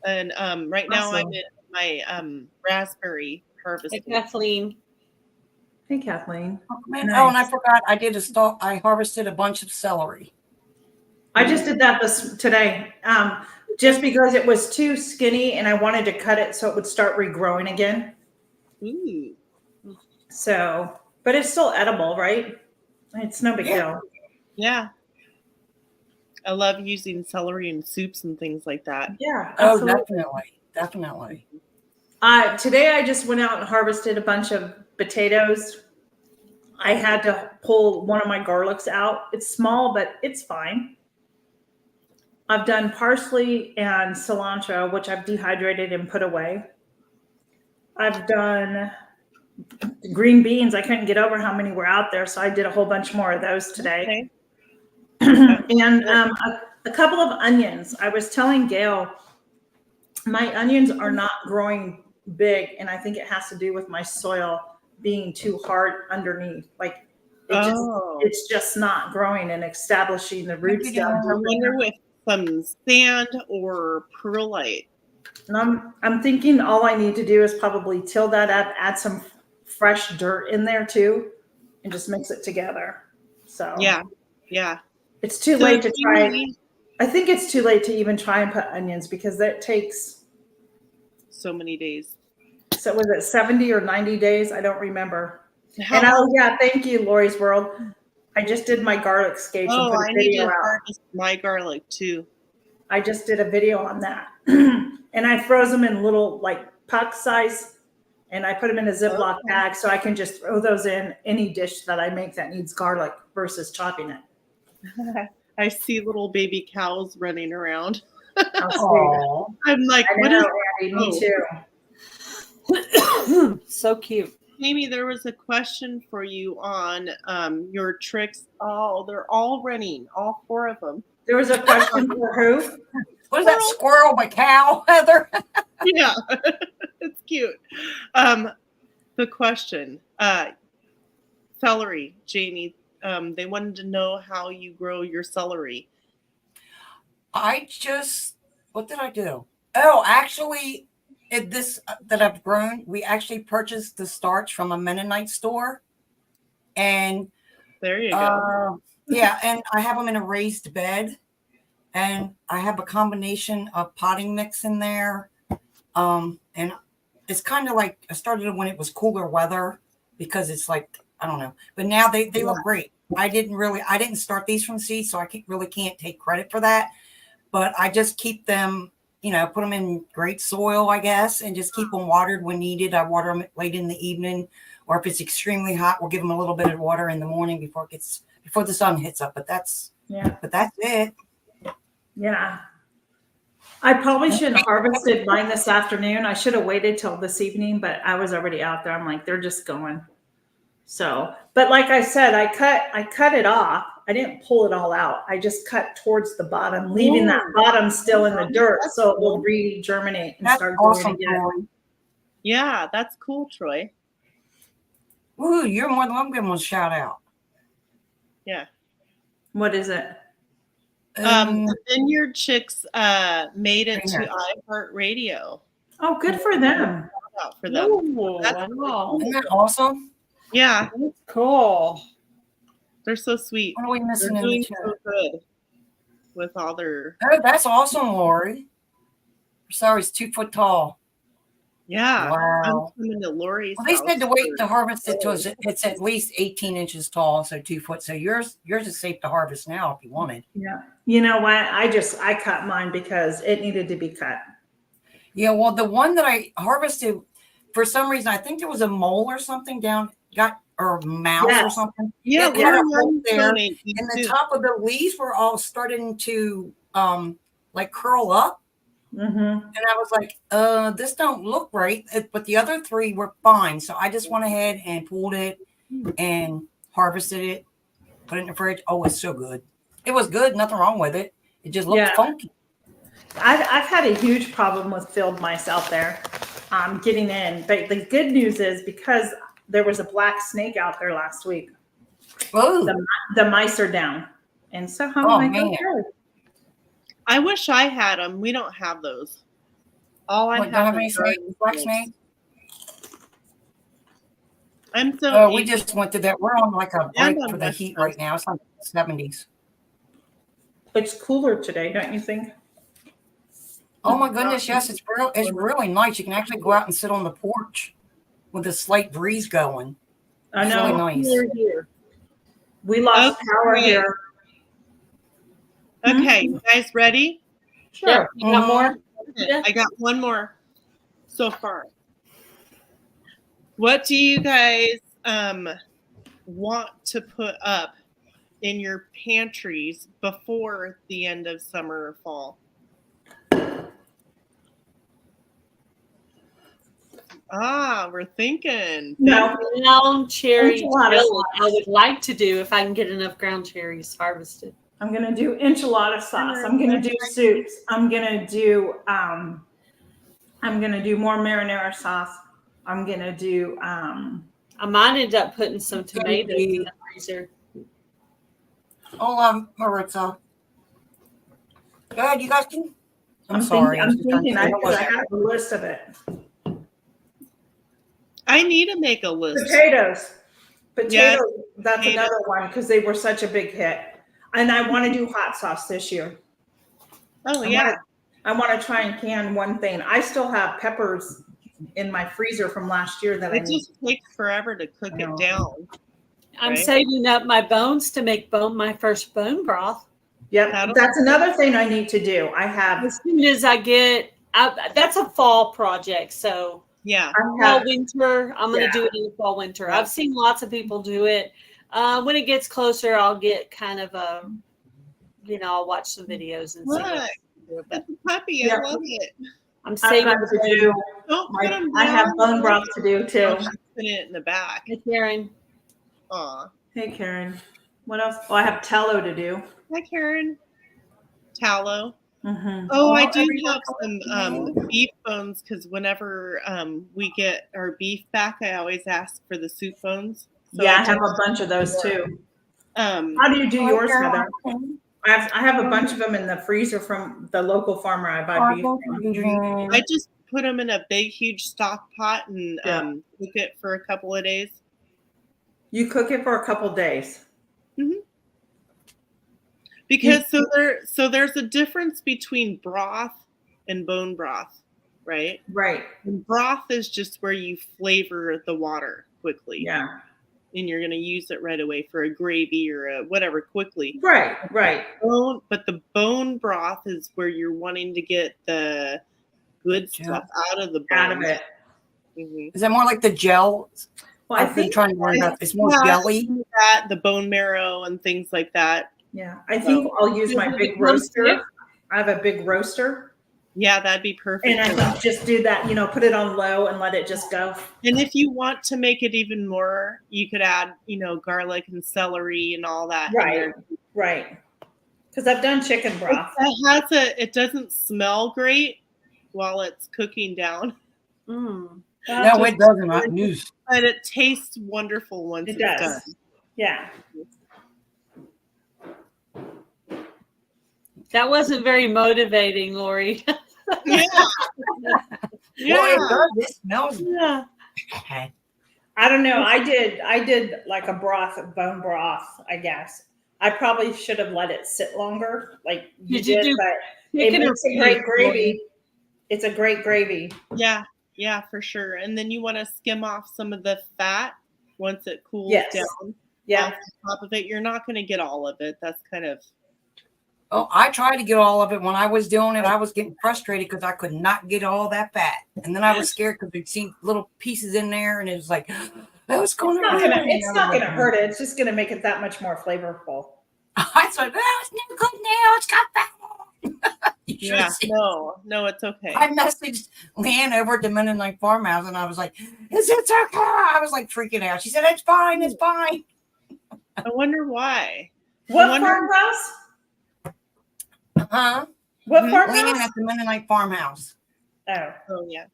And right now I'm in my raspberry harvest. Hey, Kathleen. Hey, Kathleen. Oh, man. Oh, and I forgot. I harvested a bunch of celery. I just did that today. Just because it was too skinny and I wanted to cut it so it would start regrowing again. Ooh. So, but it's still edible, right? It's no big deal. Yeah. I love using celery in soups and things like that. Yeah. Absolutely. Oh, definitely. Today I just went out and harvested a bunch of potatoes. I had to pull one of my garlics out. It's small, but it's fine. I've done parsley and cilantro, which I've dehydrated and put away. I've done green beans. I couldn't get over how many were out there, so I did a whole bunch more of those today. Okay. And a couple of onions. I was telling Gail, my onions are not growing big, and I think it has to do with my soil being too hard underneath. Like it's just not growing and establishing the roots down. I wonder with some sand or perlite. And I'm thinking all I need to do is probably till that up, add some fresh dirt in there too, and just mix it together. So yeah, it's too late to try. I think it's too late to even try and put onions because that takes, So many days. so was it 70 or 90 days? I don't remember. How And long? yeah, thank you, Lori's World. I just did my garlic scapes and Oh, put a I need video to out. harvest my garlic too. I just did a video on that. And I froze them in little like puck size, and I put them in a Ziploc bag so I can just throw those in any dish that I make that needs garlic versus chopping it. I see little baby cows running around. Oh, I'm like, I what know, is Andy, me oh. too. So cute. Amy, there was a question for you on your tricks. Oh, they're all running, all 4 of them. There was a question for who? what is that squirrel by cow, Heather? Yeah, it's cute. The question, celery, Jamie. They wanted to know how you grow your celery. What did I do? Oh, actually, this that I've grown, we actually purchased the starch from a Mennonite store. And There you go. yeah, and I have them in a raised bed. And I have a combination of potting mix in there. And it's kind of like I started when it was cooler weather because it's like, I don't know. But now they look great. I didn't start these from seed, so I can't take credit for that. But I just keep them, put them in great soil, I guess, and just keep them watered when needed. I water them late in the evening, or if it's extremely hot, we'll give them a little bit of water in the morning before the sun hits up. But that's it. Yeah. I probably shouldn't have harvested mine this afternoon. I should have waited till this evening, but I was already out there. I'm like, they're just going. So, but like I said, I cut it off. I didn't pull it all out. I just cut towards the bottom, leaving that bottom still in the dirt so it will germinate and That's start growing awesome, again. Troy. Yeah, that's cool, Troy. Woo, you're more than welcome to give them a shout out. Yeah. What is it? The Vineyard Chicks made it to iHeartRadio. Oh, good for them. Shout out for them. Ooh, wow. Isn't that awesome? Yeah, That's cool. they're so sweet. What are we missing They're in the doing chat? so good with all their. Oh, that's awesome, Lori. Sorry, it's 2 foot tall. Yeah. Wow. I'm coming to Lori's Well, they house said to wait to for- harvest it till it's at least 18 inches tall, so 2 foot. So yours is safe to harvest now if you wanted. Yeah. You know what? I cut mine because it needed to be cut. Yeah, well, the one that I harvested, for some reason, I think there was a mole or something or a mouse or Yes. something. Yeah, It had a hole Lauren there, donated and the too. top of the leaves were all starting to like curl up. Mm-hmm. And I was like, this don't look right. But the other 3 were fine. So I just went ahead and pulled it and harvested it, put it in the fridge. Oh, it's so good. It was good. Nothing wrong with it. It just looked funky. I've had a huge problem with field mice out there getting in. But the good news is because there was a black snake out there last week, Oh, the mice are down. And so how Oh, am I man. going I wish I had them. We don't have those. All I what, don't have any is snake, garden black snakes. snake? I'm so. Oh, we just went to that. We're on like a break And on for the West heat Coast. right now. It's like 70s. It's cooler today, don't you think? Oh my goodness, yes, it's really nice. You can actually go out and sit on the porch with a slight breeze going. I It's know. really nice. Here, here. We lost power Okay. here. Okay, you guys ready? Yeah, you got Mhm. more? Okay, Yeah. I got one more so far. What do you guys want to put up in your pantries before the end of summer or fall? We're thinking. No. Ground cherry Enchiladas. jelly. I would like to do if I can get enough ground cherries harvested. I'm gonna do enchilada sauce. I'm gonna do soups. I'm gonna do more marinara sauce. I'm gonna do I might end up putting some tomatoes in the freezer. Oh, Maritza. Go ahead, you guys can. I'm thinking, sorry. I'm thinking I I have a list of it. I need to make a list. Potatoes. Yes, That's potatoes. another one because they were such a big hit. And I want to do hot sauce this year. Oh yeah. I want to try and can one thing. I still have peppers in my freezer from last year that I It need. just takes forever to cook it down. I'm Right. saving up my bones to make my first bone broth. Yep, That'll- that's another thing I need to do. I have. As soon as I get, that's a fall project. So Yeah. fall, winter, I'm going to Yeah. do it in the fall, winter. Yeah. I've seen lots of people do it. When it gets closer, I'll get kind of a, I'll watch some videos and see. Look, that's a puppy. Yeah. I love it. I'm I've saving got to do. Don't put them I have down. bone broth to do too. Put it in the back. Hey, Karen. Aw. Hey, Karen. What else? Oh, I have tallow to do. Hi, Karen. Tallow. Mm-hmm. Oh, I Oh, do everyone have some beef bones because whenever we get our beef back, I always ask for the soup bones. So Yeah, I have a bunch of those too. How do you do yours, Heather? I have a bunch of them in the freezer from the local farmer I buy beef from. I just put them in a big, huge stock pot and cook it for a couple of days. You cook it for a couple days. Mm-hmm. Because so there's a difference between broth and bone broth, right? Right. And broth is just where you flavor the water quickly. Yeah. And you're going to use it right away for a gravy or a whatever quickly. Right. But the bone broth is where you're wanting to get the good stuff out of the bone. Out of it. Mm-hmm. Is that more like the gel? Well, I've been trying to learn about. It's more jelly. That the bone marrow and things like that. Yeah, I think I'll use my big roaster. I have a big roaster. Yeah, that'd be perfect. And I can just do that, put it on low and let it just go. And if you want to make it even more, you could add, garlic and celery and all that. Right. Because I've done chicken broth. It doesn't smell great while it's cooking down. Mm. No, it doesn't. I knew. But it tastes wonderful once it's done. Yeah. That wasn't very motivating, Lori. Yeah. Well, it does. It smells. Yeah. I don't know. I did like a bone broth, I guess. I probably should have let it sit longer, like you did, but it makes a great gravy. It's a great gravy. Yeah, for sure. And then you want to skim off some of the fat once it cools down. Yeah. Off the top of it. You're not going to get all of it. That's kind of. Oh, I tried to get all of it. When I was doing it, I was getting frustrated because I could not get all that fat. And then I was scared because we'd see little pieces in there and it was like, that was going to hurt. It's not going to hurt it. It's just going to make it that much more flavorful. I said, it's not good now. It's got fat. Yeah, no, it's okay. I messaged Leanne over at the Mennonite Farmhouse and I was like, is it okay? I was like freaking out. She said, it's fine. It's fine. I wonder why. What farmhouse? Huh? What Leanne farmhouse? at the Mennonite Farmhouse. Oh, yeah.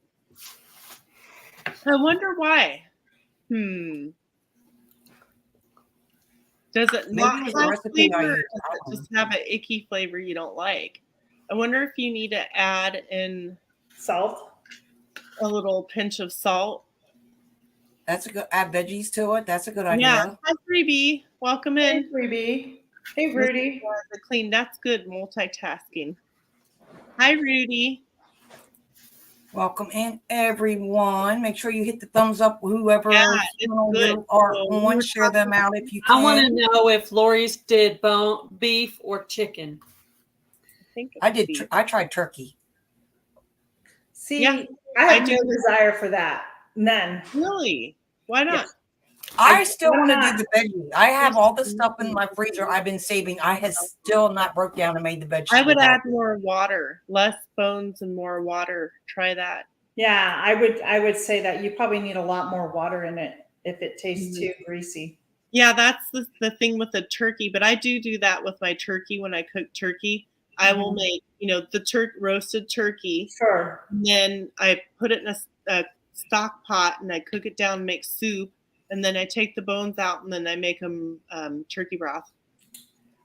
I wonder why. Does it not have flavor? Or does it just have an icky flavor you don't like? I wonder if you need to add in salt, a little pinch of salt. That's a good. Add veggies to it. That's a good idea. Yeah. Hi, Freebie. Welcome in. Hey, Freebie. Hey, Rudy. Clean. That's good multitasking. Hi, Rudy. Welcome in, everyone. Make sure you hit the thumbs up. Whoever you are on, share them out if you can. I want to know if Lori's did beef or chicken. I did. I tried turkey. See, I have no desire for that. None. Really? Why not? Yes. I still want to do the veggie. I have all the stuff in my freezer I've been saving. I have still not broke down and made the veggie. I would add more water, less bones and more water. Try that. Yeah, I would say that you probably need a lot more water in it if it tastes too greasy. Yeah, that's the thing with the turkey. But I do that with my turkey when I cook turkey. I will make, the roasted turkey. Sure. And then I put it in a stock pot and I cook it down, make soup. And then I take the bones out and then I make them turkey broth.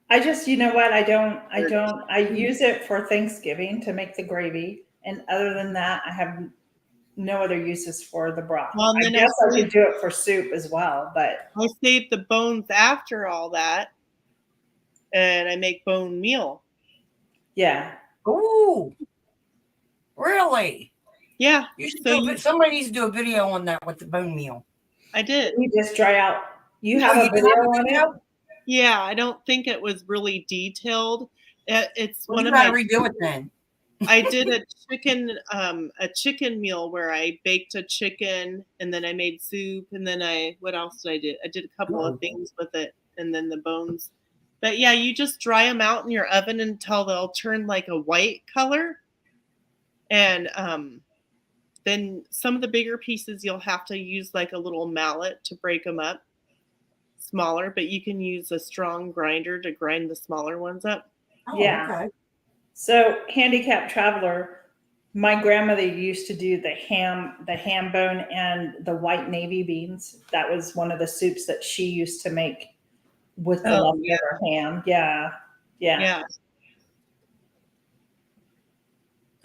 I just, I use it for Thanksgiving to make the gravy. And other than that, I have no other uses for the broth. Well, I guess I could do it for soup as well, but. I save the bones after all that and I make bone meal. Yeah. Ooh, really? Yeah. You should So somebody needs to do a video on that with the bone meal. I did. You just dry out. You Oh, have a you do video have a on it? video? Yeah, I don't think it was really detailed. It's Well, one you of gotta my. redo it then. I did a chicken meal where I baked a chicken and then I made soup and then what else did I do? I did a couple of things with it and then the bones. But yeah, you just dry them out in your oven until they'll turn like a white color. And then some of the bigger pieces you'll have to use like a little mallet to break them up smaller, but you can use a strong grinder to grind the smaller ones up. Oh, Yeah. okay. So, handicapped traveler, my grandmother used to do the ham bone and the white navy beans. That was one of the soups that she used to make with the Oh, leftover ham. Yeah. Yeah. Yeah.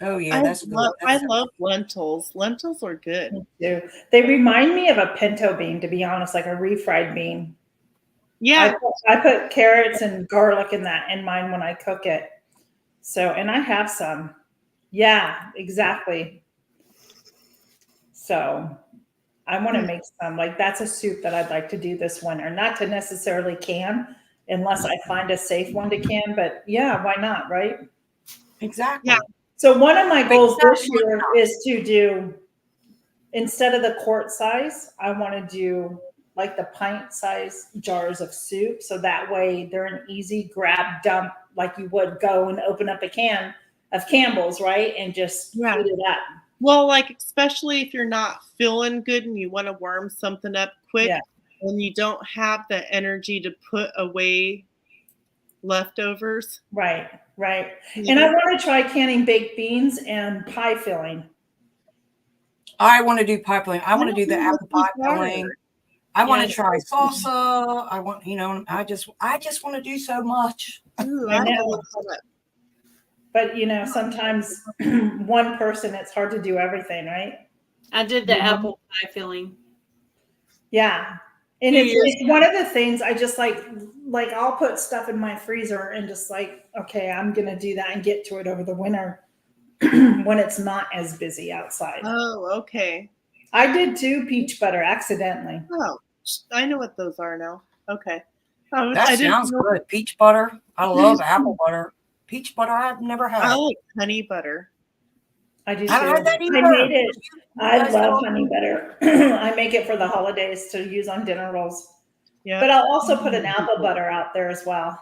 Oh yeah, that's good. I love lentils. Lentils are good. Me too. They remind me of a pinto bean, to be honest, like a refried bean. Yeah. I put carrots and garlic in mine when I cook it. So, and I have some. Yeah, exactly. So I want to make some. Like, that's a soup that I'd like to do this winter. Not to necessarily can, unless I find a safe one to can. But yeah, why not, right? Exactly. Yeah. So one of my goals this Exactly. year is to do, instead of the quart size, I want to do like the pint size jars of soup. So that way they're an easy grab dump, like you would go and open up a can of Campbell's, right? And just heat it up. Well, like, especially if you're not feeling good and you want to warm something up quick and you don't have the energy to put away leftovers. Right, right. Yeah. And I want to try canning baked beans and pie filling. I want to do pie filling. I want to do the apple pie filling. I want to try Yes. salsa. I want, I just want to do so much. Ooh, I I know. love that. But sometimes one person, it's hard to do everything, right? I did the apple pie filling. Yeah. And it's one of the things I just like I'll put stuff in my freezer and just like, okay, I'm going to do that and get to it over the winter when it's not as busy outside. Oh, okay. I did too, peach butter, accidentally. Oh, I know what those are now. Okay. That sounds good. Peach butter. I love apple butter. Peach butter I've never had. I like honey butter. I do too. I don't have that either. I made it. I love honey butter. I make it for the holidays to use on dinner rolls. Yeah. But I'll also put an apple butter out there as well.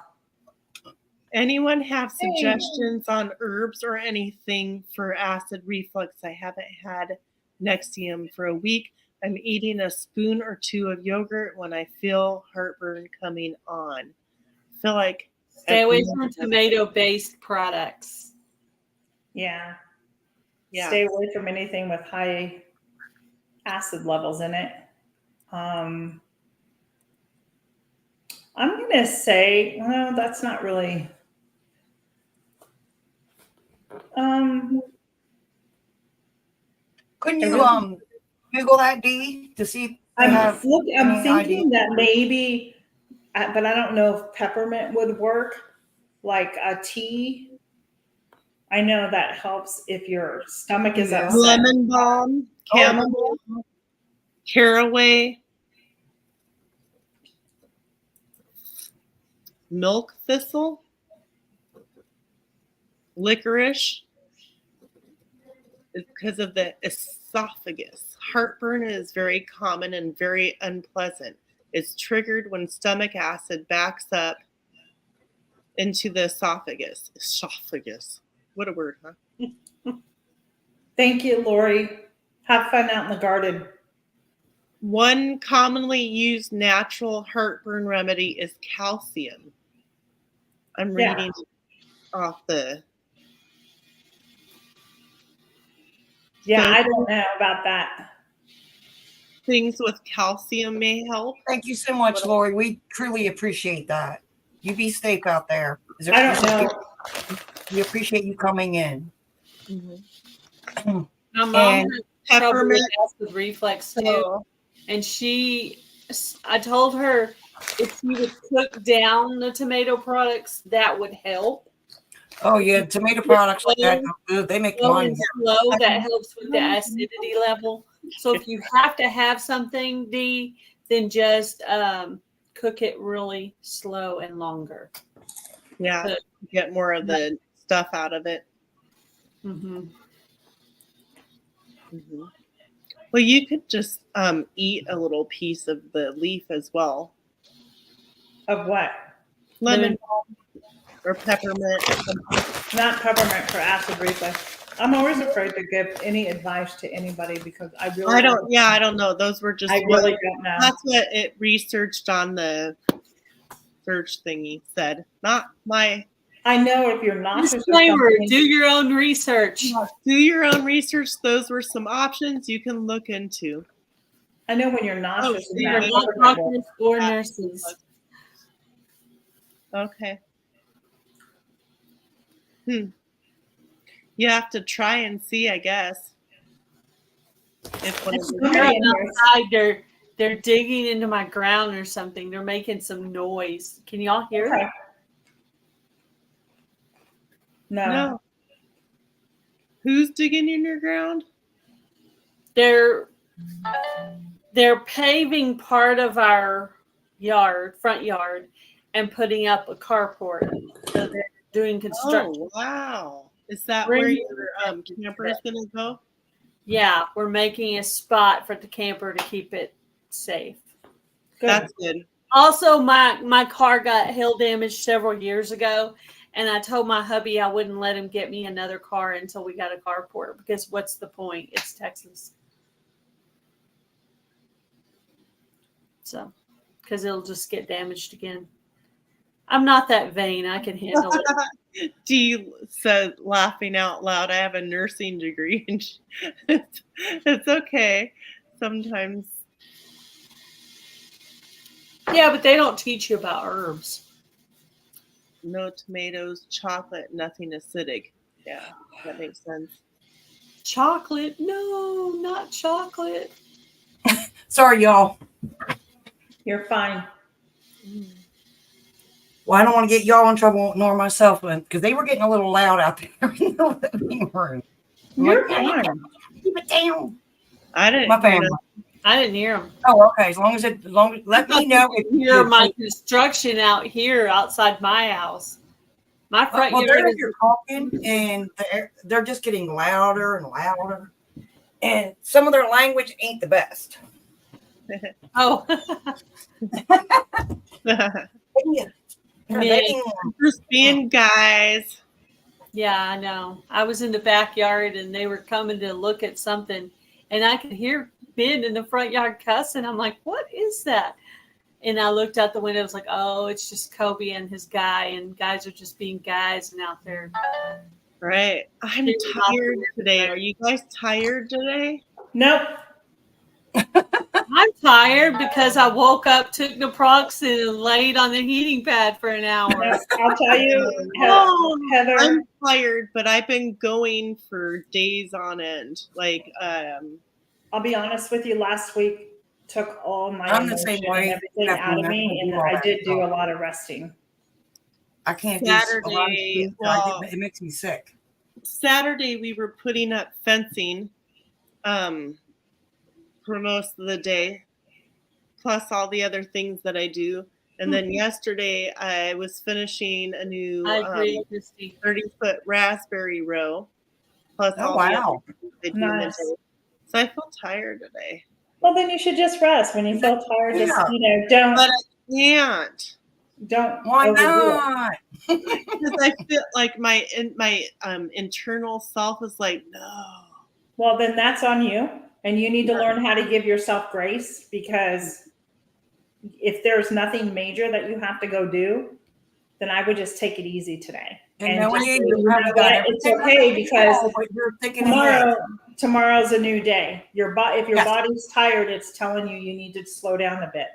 Anyone have suggestions on herbs or anything for acid reflux? I haven't had Nexium for a week. I'm eating a spoon or two of yogurt when I feel heartburn coming on. I feel like stay away from tomato-based products. Yeah. Yeah. Stay away from anything with high acid levels in it. I'm going to say, well, that's not really. Couldn't you Google that, Dee, to see? I'm thinking that maybe, but I don't know if peppermint would work, like a tea. I know that helps if your stomach is upset. Lemon balm, chamomile, caraway, milk thistle, licorice. It's because of the esophagus. Heartburn is very common and very unpleasant. It's triggered when stomach acid backs up into the esophagus. Esophagus. What a word, huh? Thank you, Lori. Have fun out in the garden. One commonly used natural heartburn remedy is calcium. I'm reading off the. Yeah, I don't know about that. Things with calcium may help. Thank you so much, Lori. We truly appreciate that. You be safe out there. I don't know. We appreciate you coming in. Mm-hmm. My mom had trouble with acid reflux too, and I told her if she would cook down the tomato products, that would help. Oh yeah, tomato products like that go good. They make Low mine. and slow, that helps with the acidity level. So if you have to have something, D, then just cook it really slow and longer. Yeah, But- get more of the stuff out of it. Mm-hmm. Hmm. Well, you could just eat a little piece of the leaf as well. Of what? Lemon balm or peppermint. Not peppermint for acid reflux. I'm always afraid to give any advice to anybody because I really I don't know. Those were just I really don't know. that's what it researched on the search thingy said. Not my I know if you're nauseous or Disclaimer, something, do your own research. do your own research. Those were some options you can look into. I know when you're nauseous and You're that not peppermint will- doctors or nurses. Okay. You have to try and see, I guess. If one of the Somebody in here- Outside, they're digging into my ground or something. They're making some noise. Can y'all hear Okay. it? No. Who's digging in your ground? They're paving part of our front yard, and putting up a carport. So they're doing construction. Oh, wow. Is that where your camper is going to go? Yeah, we're making a spot for the camper to keep it safe. Good. That's good. Also, my car got hail damage several years ago, and I told my hubby I wouldn't let him get me another car until we got a carport, because what's the point? It's Texas. So, because it'll just get damaged again. I'm not that vain. I can handle it. Dee said, laughing out loud, I have a nursing degree. And it's okay. Sometimes. Yeah, but they don't teach you about herbs. No tomatoes, chocolate, nothing acidic. Yeah, that makes sense. Chocolate? No, not chocolate. Sorry, y'all. You're fine. Well, I don't want to get y'all in trouble nor myself, because they were getting a little loud out there in the living room. You're fine. Keep it down. I didn't. My family. I didn't hear them. Oh, okay. As long as let me know if Hear my construction out here outside my house. My front well, yard is you're talking, and they're just getting louder and louder, and some of their language ain't the best. oh. Just being guys. Yeah, I know. I was in the backyard and they were coming to look at something, and I could hear Ben in the front yard cussing. I'm like, what is that? And I looked out the window. I was like, oh, it's just Kobe and his guy, and guys are just being guys and out there. Right. I'm tired today. Are you guys tired today? Nope. I'm tired because I woke up, took naproxen, and laid on the heating pad for an hour. I'll tell you, Heather. I'm tired, but I've been going for days on end. Like, I'll be honest with you. Last week took all my I'm the emotion same and way. everything out of me, and I did do a lot of resting. I can't Saturday, do a lot of it makes me sick. Saturday we were putting up fencing for most of the day, plus all the other things that I do. And then yesterday I was finishing a new 30-foot raspberry row. Plus all the other things I do in the day. So I feel tired today. Well, then you should just rest. When you feel tired, just don't. But I can't. Don't. Why not? Because I feel like my internal self is like, no. Well, then that's on you, and you need to learn how to give yourself grace, because if there's nothing major that you have to go do, then I would just take it easy today. And just say, it's okay, because tomorrow's a new day. If your body's tired, it's telling you need to slow down a bit.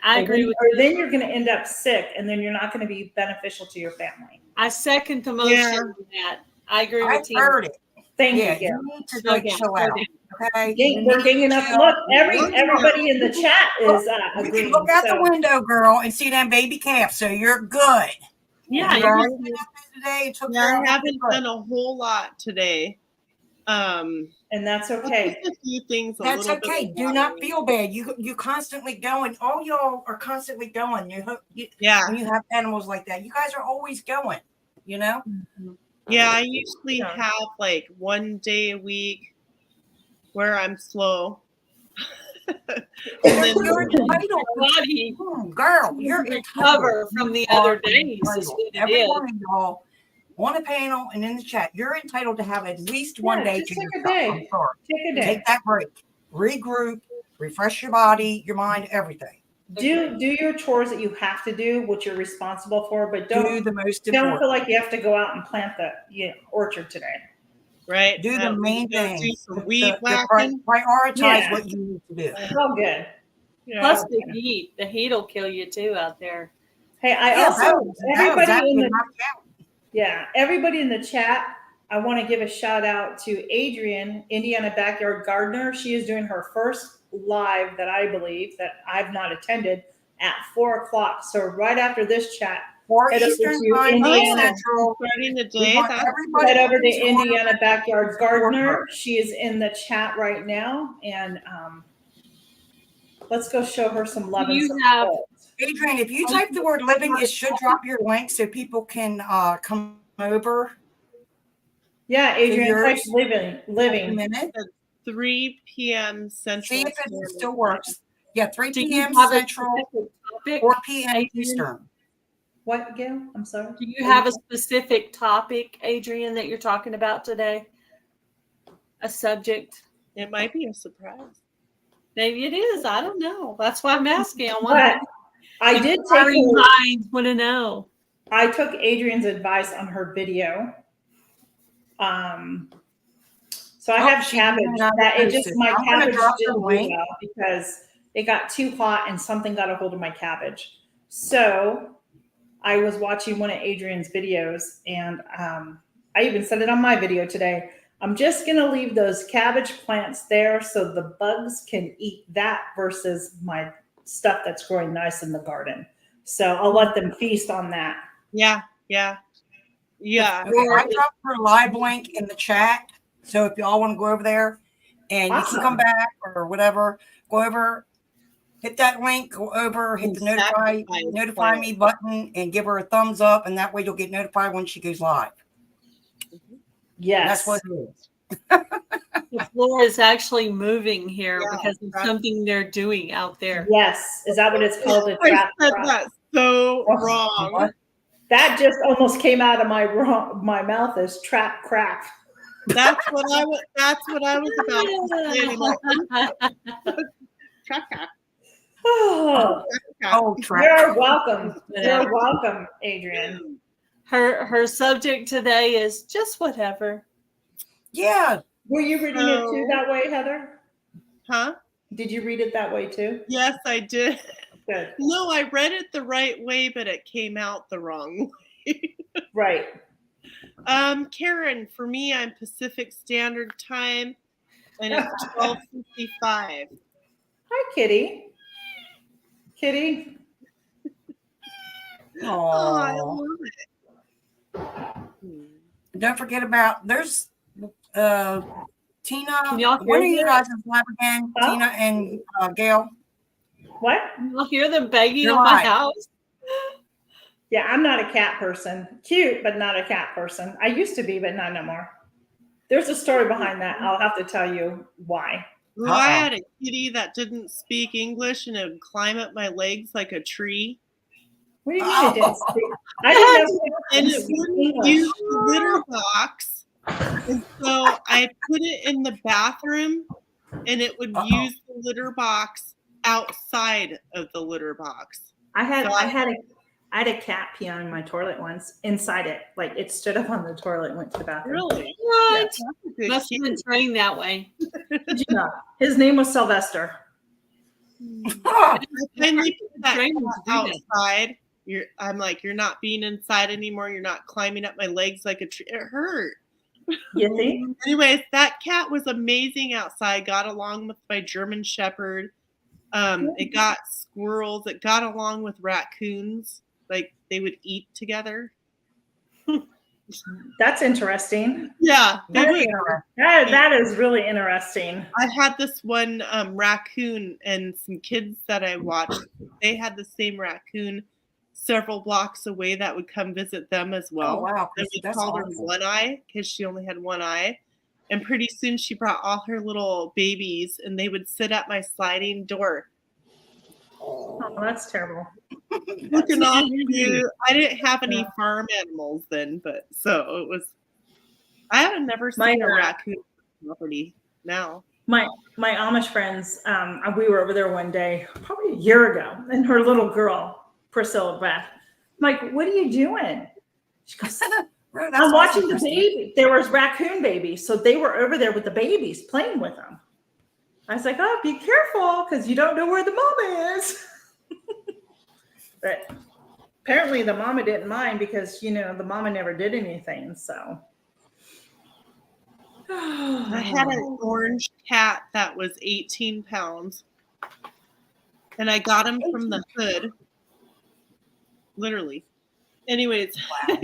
I agree with you. Then you're going to end up sick, and then you're not going to be beneficial to your family. I second the motion on that. I agree with you. I heard it. Thank you. You need to chill out. Okay? We're ganging up. Look, everybody in the chat is agreeing. Look out the window, girl, and see them baby calves. So you're good. Yeah, today and took Yeah, care I of haven't it. done a whole lot today. And that's Just okay. a few things a That's little bit. okay. Do not feel bad. You constantly going. All y'all are constantly going. Yeah. When you have animals like that, you guys are always going. You know. Yeah, I usually Yeah. have like one day a week where I'm slow. And then You're entitled. Body Girl, you're to entitled. recover from You the are other days is entitled. what it Every is. one of y'all on a panel and in the chat, you're entitled to have at least one day just to take a yourself. day. I'm sorry. Take a day. Take that break. Regroup. Refresh your body, your mind, everything. Do your chores that you have to do, what you're responsible for, but Do don't the most feel important. like you have to go out and plant the orchard today. right. Do the main Go thing. do some weed The whacking. prioritize Yeah. what you need to do. It's all good. Yeah. Plus the heat. The heat will kill you too out there. Hey, I Yeah, also everybody in the everybody in the chat, I want to give a shout out to Adrian, Indiana Backyard Gardener. She is doing her first live that I believe that I've not attended at 4:00. So right after this chat, For head over Eastern to time, Indiana. Central. Starting the We day. want That's everybody Head over to to join Indiana Backyard support Gardener. her. She is in the chat right now, and let's go show her some love Do and you support. Adrian, if you type the word living, it should drop your link so people can come over. Yeah, Adrian, type yours. living. In a minute. 3 p.m. Central. See if it Standard still Time. works. Yeah, 3 Do you p.m. have a Central, specific topic, 4 p.m. Adrian? Eastern. What, Gail? I'm sorry. Do you have a specific topic, Adrian, that you're talking about today? A subject? It might be a surprise. Maybe it is. I don't know. That's why I'm asking. I But want I did take inquiring her, minds want to know. I took Adrian's advice on her video. So I have she cabbage did not that it post just it. my I'm gonna cabbage drop the didn't do link. well because it got too hot and something got a hold of my cabbage. So I was watching one of Adrian's videos, and I even said it on my video today. I'm just gonna leave those cabbage plants there so the bugs can eat that versus my stuff that's growing nice in the garden. So I'll let them feast on that. Yeah. Yeah. Yeah. Okay, I dropped her live link in the chat. So if y'all want to go over there and you can come back or whatever, go over, hit that link, go over, hit the notify me button and give her a thumbs up, and that way you'll get notified when she goes live. Yes. That's what it is. The floor is actually moving here because of something they're doing out there. Yes. Is that what it's called? A I trap? said that so wrong. What? That just almost came out of my mouth as trap crap. That's what I was. That's what I was about to say. I'm like, trap crap. Oh, Trap. you're welcome. You're welcome, Adrian. Her subject today is just whatever. Yeah. Were you reading it too that way, Heather? Huh? Did you read it that way too? Yes, I did. Good. No, I read it the right way, but it came out the wrong way. Right. Karen, for me, I'm Pacific Standard Time, and it's 12:55. Hi, Kitty. Kitty. Oh, I Oh. love it. Don't forget about there's Tina. Can y'all hear When are you that? guys live again? Huh? Tina and Gail. What? You'll hear them banging You're on my right. house. Yeah, I'm not a cat person. Cute, but not a cat person. I used to be, but not no more. There's a story behind that. I'll have to tell you why. Well, I had a kitty that didn't speak English, and it would climb up my legs like a tree. What do you mean it didn't speak? I didn't know And it it speak wouldn't English. use the litter box. And so I put it in the bathroom, and it would use the litter box outside of the litter box. I had a cat pee on my toilet once inside it. Like it stood up on the toilet and went to the bathroom. Really? What? Yes. That's a good Must have been kitty. trained that way. Did you know? His name was Sylvester. I finally put that Trained to cat do that. outside. I'm like, you're not being inside anymore. You're not climbing up my legs like a tree. It hurt. You think? Anyways, that cat was amazing outside. Got along with my German Shepherd. It got squirrels. It got along with raccoons. Like they would eat together. That's interesting. Yeah, they Very would. interesting. That is really interesting. I had this one raccoon and some kids that I watched. They had the same raccoon several blocks away that would come visit them as well. Oh, wow. And we That's called her awesome. One Eye because she only had one eye. And pretty soon she brought all her little babies and they would sit at my sliding door. Oh, that's terrible. Looking off you. I didn't have any farm animals then, but so it was. I have never seen a raccoon property now. My Amish friends, we were over there one day, probably a year ago, and her little girl, Priscilla Beth, I'm like, what are you doing? She goes, I'm watching the baby. There was raccoon babies, so they were over there with the babies, playing with them. I was like, oh, be careful, because you don't know where the mama is. But apparently the mama didn't mind because, the mama never did anything, so. I had an orange cat that was 18 pounds, and I got him from the hood, literally. Anyways, wow.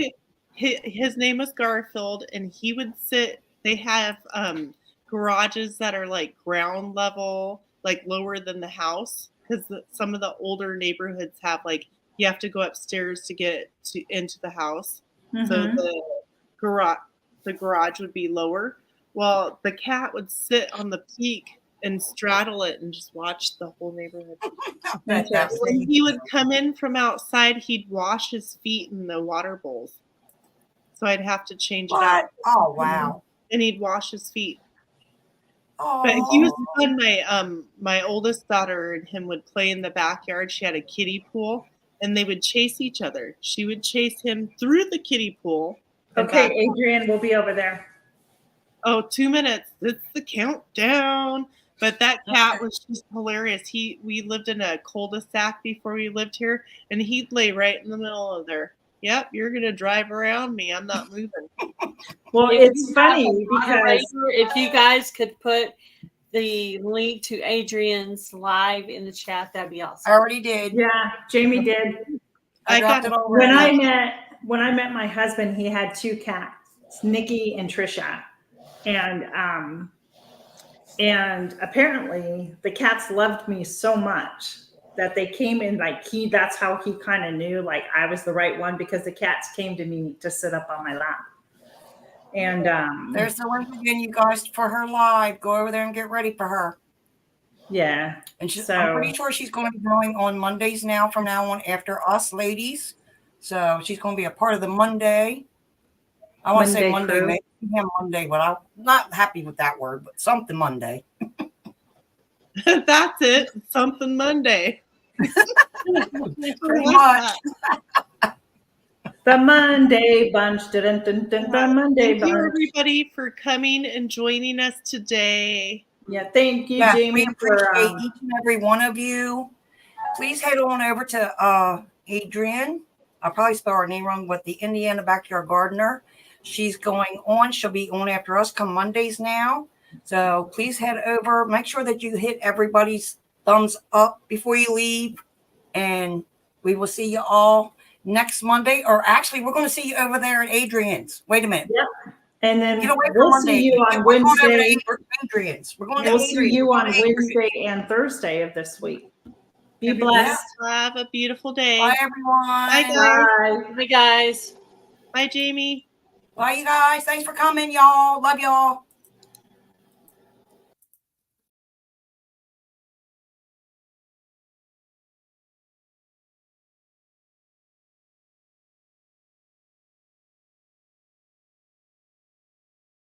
His name was Garfield, and he would sit. They have garages that are like ground level, like lower than the house, because some of the older neighborhoods have like you have to go upstairs to get into the house. Mm-hmm. So the garage would be lower. Well, the cat would sit on the peak and straddle it and just watch the whole neighborhood. When he would come in from outside, he'd wash his feet in the water bowls. So I'd have to change it out. Oh, wow. And he'd wash his feet. Oh. But he was fun. My oldest daughter and him would play in the backyard. She had a kiddie pool, and they would chase each other. She would chase him through the kiddie pool. Okay, Adrienne will be over there. Oh, 2 minutes. It's the countdown. But that cat was just hilarious. We lived in a cul-de-sac before we lived here, and he'd lay right in the middle of there. Yep, you're gonna drive around me. I'm not moving. Well, it's funny because if you guys could put the link to Adrienne's live in the chat, that'd be awesome. I already did. Yeah, Jamie did. I got it already. When I met my husband, he had 2 cats, Nikki and Trisha. And apparently the cats loved me so much that they came in that's how he kind of knew like I was the right one, because the cats came to me to sit up on my lap. And there's the link again, you guys, for her live. Go over there and get ready for her. Yeah. And I'm pretty sure she's going to be going on Mondays now from now on after us ladies. So she's going to be a part of the Monday. I want to say Monday, maybe Monday, but I'm not happy with that word, but something Monday. That's it. Something Monday. Pretty much. The Monday bunch. The Monday bunch. Thank you, everybody, for coming and joining us today. Yeah, thank you, Jamie. We appreciate each and every one of you. Please head on over to Adrienne. I'll probably spell her name wrong, but the Indiana Backyard Gardener. She's going on. She'll be on after us come Mondays now. So please head over. Make sure that you hit everybody's thumbs up before you leave. And we will see you all next Monday. Or actually, we're going to see you over there at Adrienne's. Wait a minute. Yep. And then we'll see you on Wednesday. We'll see you on Wednesday and Thursday of this week. Be blessed. Have a beautiful day. Bye, everyone. Bye, guys. Bye, guys. Bye, Jamie. Bye, you guys. Thanks for coming, y'all. Love y'all.